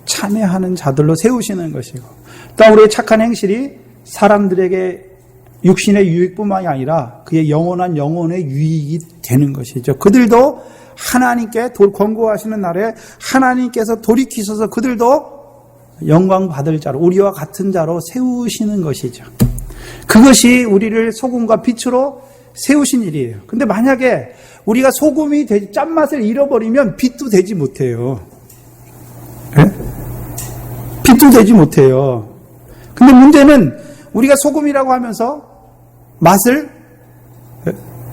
참여하는 자들로 세우시는 것이고 또 우리의 착한 행실이 사람들에게 육신의 유익뿐만이 아니라 그의 영원한 영혼의 유익이 되는 것이죠. 그들도 하나님께 권고하시는 날에 하나님께서 돌이키셔서 그들도 영광 받을 자로 우리와 같은 자로 세우시는 것이죠. 그것이 우리를 소금과 빛으로 세우신 일이에요. 근데 만약에 우리가 소금이 짠맛을 잃어버리면 빛도 되지 못해요. 네? 빛도 되지 못해요. 근데 문제는 우리가 소금이라고 하면서 맛을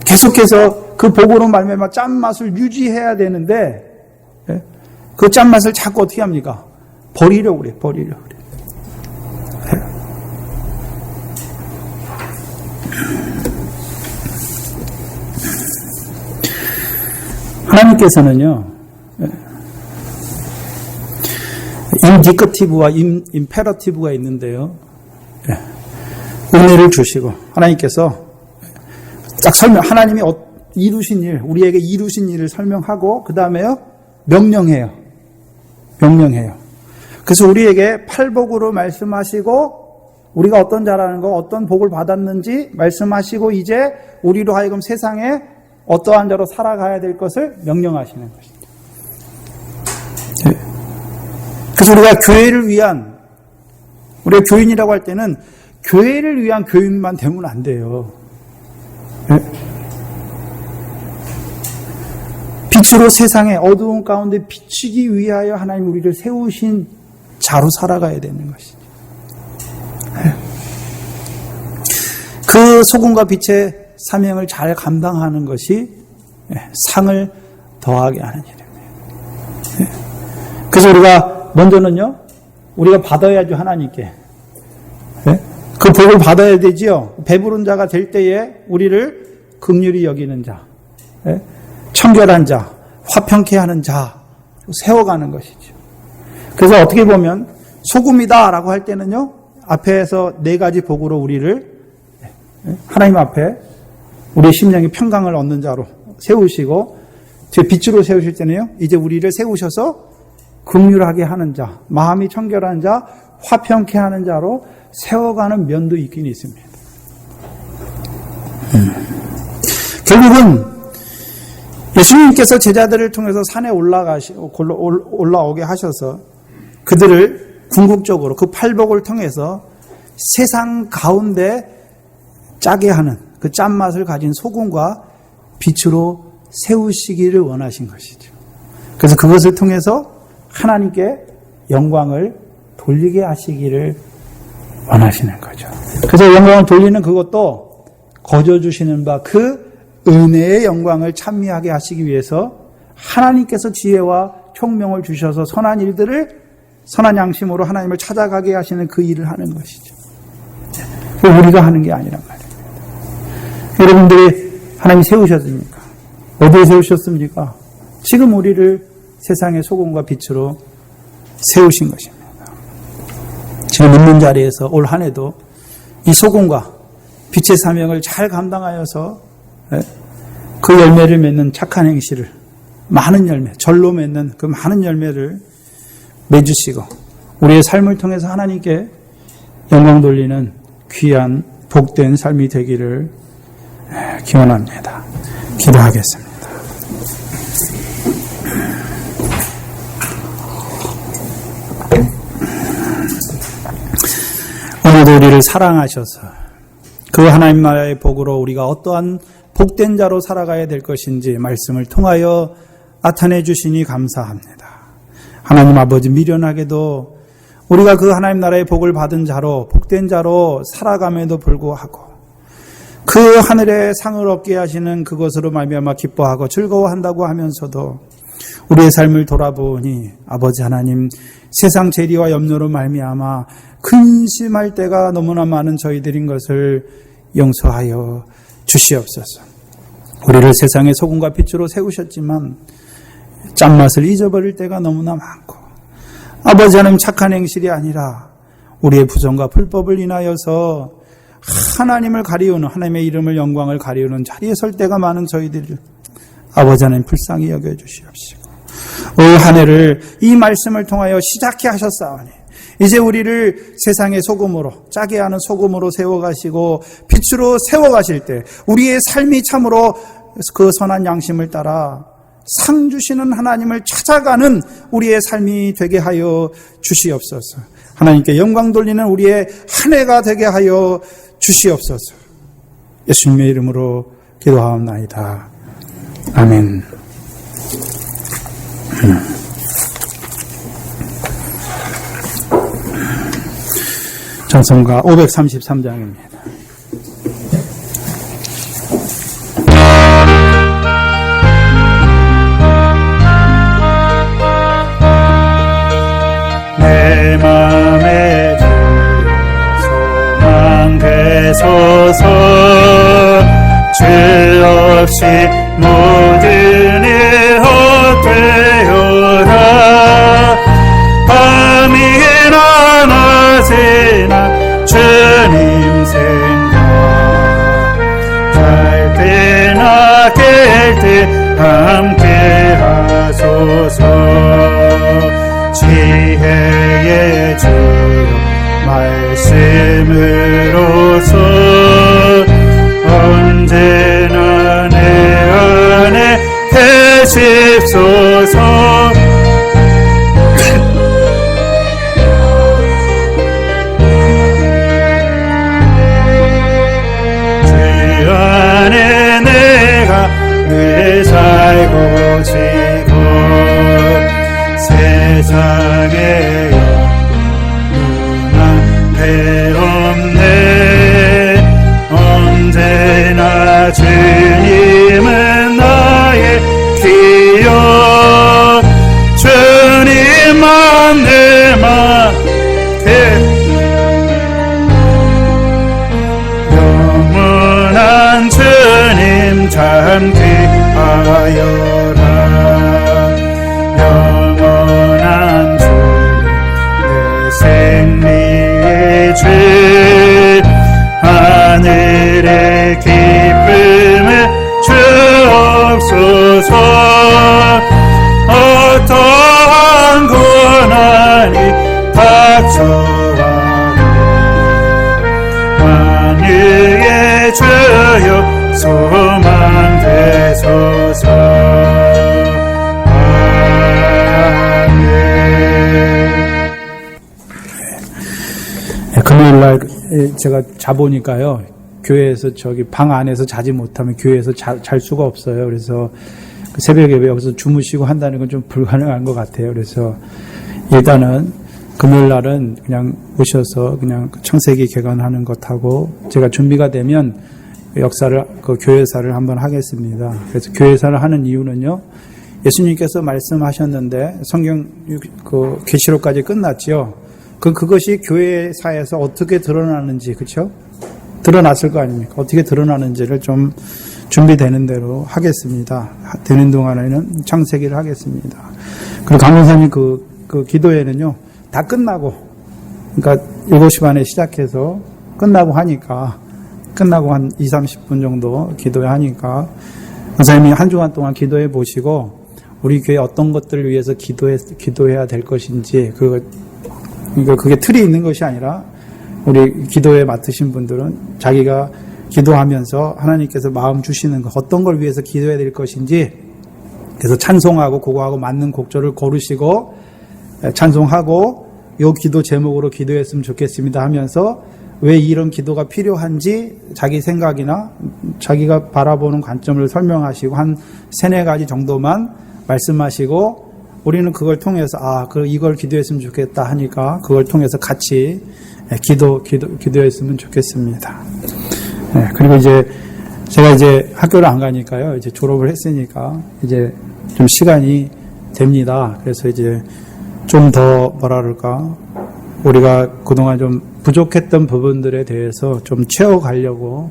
계속해서 그 복으로 말미암아 짠맛을 유지해야 되는데 그 짠맛을 자꾸 어떻게 합니까? 버리려고 그래. 하나님께서는요, 인디커티브와 임페러티브가 있는데요, 은혜를 주시고, 하나님께서 딱 하나님이 이루신 일, 우리에게 이루신 일을 설명하고, 그 다음에요, 명령해요. 그래서 우리에게 팔복으로 말씀하시고, 우리가 어떤 자라는 거, 어떤 복을 받았는지 말씀하시고, 이제 우리로 하여금 세상에 어떠한 자로 살아가야 될 것을 명령하시는 것입니다. 그래서 우리가 우리가 교인이라고 할 때는 교회를 위한 교인만 되면 안 돼요. 빛으로 세상의 어두운 가운데 비치기 위하여 하나님 우리를 세우신 자로 살아가야 되는 것이죠. 그 소금과 빛의 사명을 잘 감당하는 것이 상을 더하게 하는 일입니다. 그래서 우리가 먼저는요, 우리가 받아야죠, 하나님께. 그 복을 받아야 되지요. 배부른 자가 될 때에 우리를 긍휼히 여기는 자, 청결한 자, 화평케 하는 자 세워가는 것이죠. 그래서 어떻게 보면 소금이다라고 할 때는요, 앞에서 4가지 복으로 우리를 하나님 앞에 우리의 심령이 평강을 얻는 자로 세우시고, 제 빛으로 세우실 때는요, 이제 우리를 세우셔서 긍휼하게 하는 자, 마음이 청결한 자, 화평케 하는 자로 세워가는 면도 있긴 있습니다. 결국은 예수님께서 제자들을 통해서 산에 올라오게 하셔서 그들을 궁극적으로 그 팔복을 통해서 세상 가운데 짜게 하는 그 짠맛을 가진 소금과 빛으로 세우시기를 원하신 것이죠. 그래서 그것을 통해서 하나님께 영광을 돌리게 하시기를 원하시는 거죠. 그래서 영광을 돌리는 그것도 거저 주시는 바 그 은혜의 영광을 찬미하게 하시기 위해서 하나님께서 지혜와 총명을 주셔서 선한 일들을 선한 양심으로 하나님을 찾아가게 하시는 그 일을 하는 것이죠. 우리가 하는 게 아니란 말입니다. 여러분들이 하나님이 세우셨습니까? 어디에 세우셨습니까? 지금 우리를 세상의 소금과 빛으로 세우신 것입니다. 지금 있는 자리에서 올 한 해도 이 소금과 빛의 사명을 잘 감당하여서 그 열매를 맺는 착한 행실을, 많은 열매, 절로 맺는 그 많은 열매를 맺으시고 우리의 삶을 통해서 하나님께 영광 돌리는 귀한 복된 삶이 되기를 기원합니다. 기도하겠습니다. 오늘도 우리를 사랑하셔서 그 하나님 나라의 복으로 우리가 어떠한 복된 자로 살아가야 될 것인지 말씀을 통하여 나타내 주시니 감사합니다. 하나님 아버지, 미련하게도 우리가 그 하나님 나라의 복을 받은 자로, 복된 자로 살아감에도 불구하고 그 하늘의 상을 얻게 하시는 그것으로 말미암아 기뻐하고 즐거워한다고 하면서도 우리의 삶을 돌아보니 아버지 하나님, 세상 재리와 염려로 말미암아 근심할 때가 너무나 많은 저희들인 것을 용서하여 주시옵소서. 우리를 세상의 소금과 빛으로 세우셨지만 짠맛을 잊어버릴 때가 너무나 많고, 아버지 하나님, 착한 행실이 아니라 우리의 부정과 불법을 인하여서 하나님을 가리우는, 하나님의 이름을, 영광을 가리우는 자리에 설 때가 많은 저희들을 아버지 하나님 불쌍히 여겨주시옵시고, 올 한 해를 이 말씀을 통하여 시작해 하셨사오니 이제 우리를 세상의 소금으로, 짜게 하는 소금으로 세워가시고 빛으로 세워가실 때 우리의 삶이 참으로 그 선한 양심을 따라 상 주시는 하나님을 찾아가는 우리의 삶이 되게 하여 주시옵소서. 하나님께 영광 돌리는 우리의 한 해가 되게 하여 주시옵소서. 예수님의 이름으로 기도하옵나이다. 아멘. 찬송가 533장입니다. 내 맘에 소망 되소서. 죄 없이 모든 일 헛되어라. 밤이나 낮이나 주님 생각, 잘 때나 깰 때 함께 하소서. 지혜의 주 말씀으로서 언제나 내 안에 계십소서. 주 안에 내가 늘 살고 지고 세상에 눈앞에 없네. 언제 진리의 죄 하늘의 기쁨을 주옵소서. 어떠한 고난이 닥쳐와도 만유의 주여 소망 되소서. 금요일날 제가 자보니까요, 교회에서 저기 방 안에서 자지 못하면 교회에서 잘 수가 없어요. 그래서 새벽 예배 여기서 주무시고 한다는 건 좀 불가능한 것 같아요. 그래서 일단은 금요일날은 그냥 오셔서 그냥 창세기 개관하는 것하고 제가 준비가 되면 역사를, 그 교회사를 한번 하겠습니다. 그래서 교회사를 하는 이유는요, 예수님께서 말씀하셨는데 성경 그 계시록까지 끝났죠. 그것이 교회사에서 어떻게 드러나는지, 그렇죠? 드러났을 거 아닙니까? 어떻게 드러나는지를 좀 준비되는 대로 하겠습니다. 되는 동안에는 창세기를 하겠습니다. 그리고 강원사님 그 기도회는요, 다 끝나고, 그러니까 7시 반에 시작해서 끝나고 하니까, 끝나고 한 20-30분 정도 기도회 하니까, 강사님이 한 주간 동안 기도해 보시고, 우리 교회 어떤 것들을 위해서 기도해야 될 것인지, 그게 틀이 있는 것이 아니라, 우리 기도에 맡으신 분들은 자기가 기도하면서 하나님께서 마음 주시는 것, 어떤 걸 위해서 기도해야 될 것인지, 그래서 찬송하고 그거하고 맞는 곡절을 고르시고 찬송하고 요 기도 제목으로 기도했으면 좋겠습니다 하면서 왜 이런 기도가 필요한지 자기 생각이나 자기가 바라보는 관점을 설명하시고 한 3-4가지 정도만 말씀하시고, 우리는 그걸 통해서 이걸 기도했으면 좋겠다 하니까 그걸 통해서 같이 기도했으면 좋겠습니다. 네, 그리고 이제 제가 이제 학교를 안 가니까요. 이제 졸업을 했으니까 이제 좀 시간이 됩니다. 그래서 이제 좀 더 우리가 그동안 좀 부족했던 부분들에 대해서 좀 채워가려고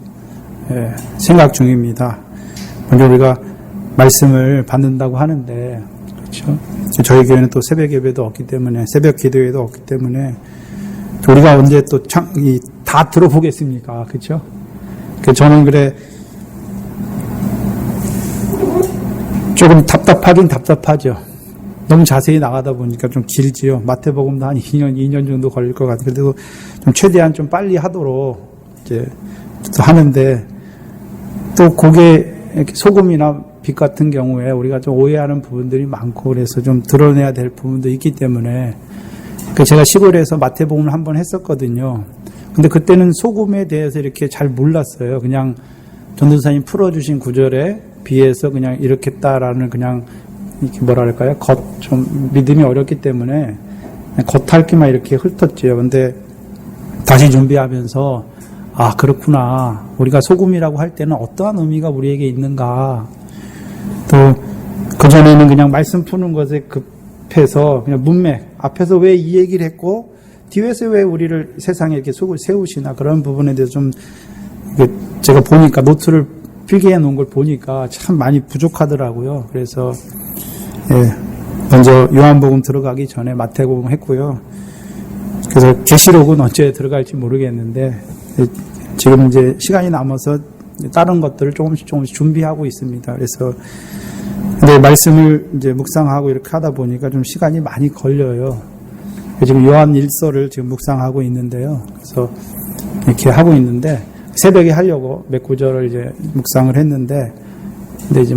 생각 중입니다. 먼저 우리가 말씀을 받는다고 하는데, 그렇죠? 저희 교회는 또 새벽 예배도 없기 때문에, 새벽 기도회도 없기 때문에 우리가 언제 또 다 들어보겠습니까? 그렇죠? 저는 조금 답답하긴 답답하죠. 너무 자세히 나가다 보니까 좀 길지요. 마태복음도 한 2년 정도 걸릴 것 같아요. 그래도 좀 최대한 좀 빨리 하도록 이제 또 하는데, 또 그게 소금이나 빛 같은 경우에 우리가 좀 오해하는 부분들이 많고, 그래서 좀 드러내야 될 부분도 있기 때문에, 제가 시골에서 마태복음을 한번 했었거든요. 근데 그때는 소금에 대해서 이렇게 잘 몰랐어요. 그냥 전도사님 풀어주신 구절에 비해서 그냥 이렇게 했다라는, 그냥 이렇게 좀 믿음이 어렵기 때문에 겉핥기만 이렇게 훑었지요. 근데 다시 준비하면서, 그렇구나. 우리가 소금이라고 할 때는 어떠한 의미가 우리에게 있는가. 또 그전에는 그냥 말씀 푸는 것에 급해서 그냥 문맥, 앞에서 왜 이 얘기를 했고 뒤에서 왜 우리를 세상에 이렇게 속을 세우시나, 그런 부분에 대해서 좀 제가 보니까, 노트를 필기해 놓은 걸 보니까 참 많이 부족하더라고요. 그래서 먼저 요한복음 들어가기 전에 마태복음 했고요. 그래서 계시록은 언제 들어갈지 모르겠는데, 지금 이제 시간이 남아서 다른 것들을 조금씩 준비하고 있습니다. 그래서 근데 말씀을 이제 묵상하고 이렇게 하다 보니까 좀 시간이 많이 걸려요. 지금 요한 1서를 지금 묵상하고 있는데요. 그래서 이렇게 하고 있는데, 새벽에 하려고 몇 구절을 이제 묵상을 했는데, 근데 이제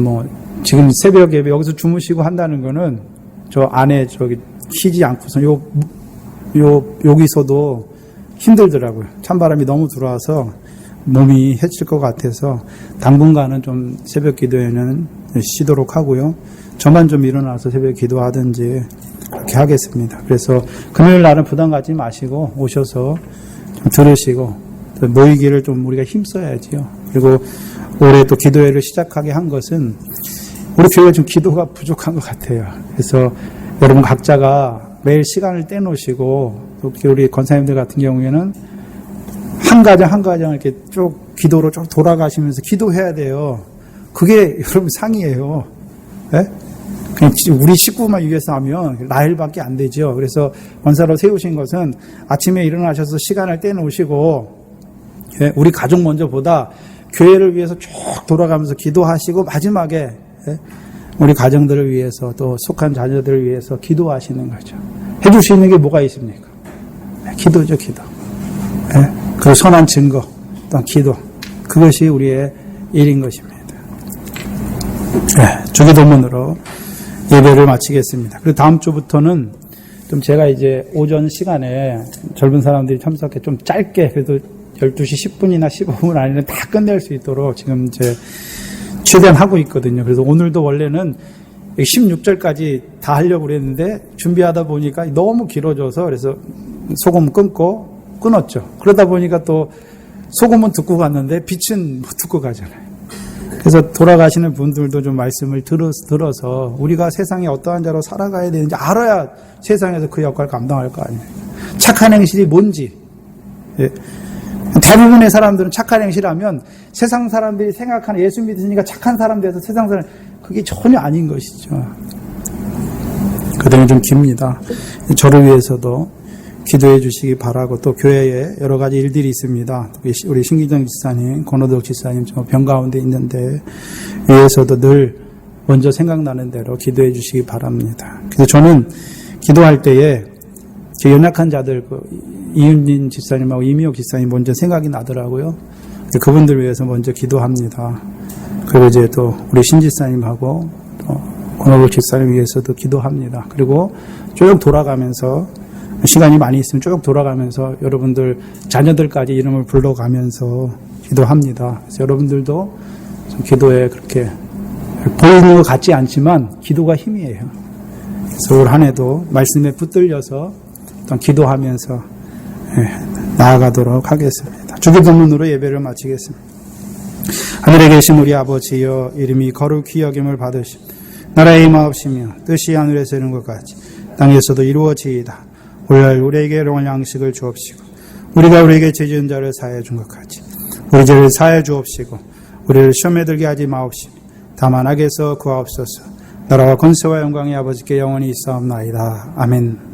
지금 새벽 예배 여기서 주무시고 한다는 거는 저 안에 키지 않고서 여기서도 힘들더라고요. 찬바람이 너무 들어와서 몸이 해칠 것 같아서 당분간은 좀 새벽 기도에는 쉬도록 하고요. 저만 좀 일어나서 새벽 기도하든지 그렇게 하겠습니다. 그래서 금요일 날은 부담 갖지 마시고 오셔서 좀 들으시고, 모이기를 좀 우리가 힘써야지요. 그리고 올해 또 기도회를 시작하게 한 것은 우리 교회가 좀 기도가 부족한 것 같아요. 그래서 여러분 각자가 매일 시간을 떼놓으시고, 또 우리 권사님들 같은 경우에는 한 가정 이렇게 쭉 기도로 쭉 돌아가시면서 기도해야 돼요. 그게 여러분 상이에요. 네? 그냥 우리 식구만 위해서 하면 나일밖에 안 되죠. 그래서 권사로 세우신 것은 아침에 일어나셔서 시간을 떼놓으시고 우리 가족 먼저 보다 교회를 위해서 쭉 돌아가면서 기도하시고 마지막에 우리 가정들을 위해서 또 속한 자녀들을 위해서 기도하시는 거죠. 해줄 수 있는 게 뭐가 있습니까? 기도죠, 기도. 그리고 선한 증거, 또한 기도. 그것이 우리의 일인 것입니다. 주기도문으로 예배를 마치겠습니다. 그리고 다음 주부터는 좀 제가 이제 오전 시간에 젊은 사람들이 참석해 좀 짧게 그래도 12시 10분이나 15분 안에는 다 끝낼 수 있도록 지금 이제 최대한 하고 있거든요. 그래서 오늘도 원래는 16절까지 다 하려고 그랬는데 준비하다 보니까 너무 길어져서 그래서 소금 끊었죠. 그러다 보니까 또 소금은 듣고 갔는데 빛은 못 듣고 가잖아요. 그래서 돌아가시는 분들도 좀 말씀을 들어서 우리가 세상에 어떠한 자로 살아가야 되는지 알아야 세상에서 그 역할을 감당할 거 아니에요. 착한 행실이 뭔지. 대부분의 사람들은 착한 행실하면 세상 사람들이 생각하는 예수 믿으니까 착한 사람 돼서 세상 사람, 그게 전혀 아닌 것이죠. 그 등이 좀 깁니다. 저를 위해서도 기도해 주시기 바라고, 또 교회에 여러 가지 일들이 있습니다. 우리 신기정 지사님, 권호덕 지사님 병 가운데 있는데 위해서도 늘 먼저 생각나는 대로 기도해 주시기 바랍니다. 그래서 저는 기도할 때에 연약한 자들, 이은진 지사님하고 이미옥 지사님 먼저 생각이 나더라고요. 그분들 위해서 먼저 기도합니다. 그리고 이제 또 우리 신 지사님하고 또 권호덕 지사님 위해서도 기도합니다. 그리고 쭉 돌아가면서 시간이 많이 있으면 쭉 돌아가면서 여러분들 자녀들까지 이름을 불러가면서 기도합니다. 그래서 여러분들도 좀 기도에 그렇게 보이는 것 같지 않지만 기도가 힘이에요. 그래서 올 한 해도 말씀에 붙들려서 기도하면서 나아가도록 하겠습니다. 주기도문으로 예배를 마치겠습니다. 하늘에 계신 우리 아버지여, 이름이 거룩히 여김을 받으시고 나라의 임하옵시며 뜻이 하늘에서 이룬 것 같이 땅에서도 이루어지이다. 오늘 우리에게 일용할 양식을 주옵시고 우리가 우리에게 죄 지은 자를 사하여 준 것 같이 우리 죄를 사하여 주옵시고 우리를 시험에 들게 하지 마옵시며 다만 악에서 구하옵소서. 나라와 권세와 영광이 아버지께 영원히 있사옵나이다. 아멘.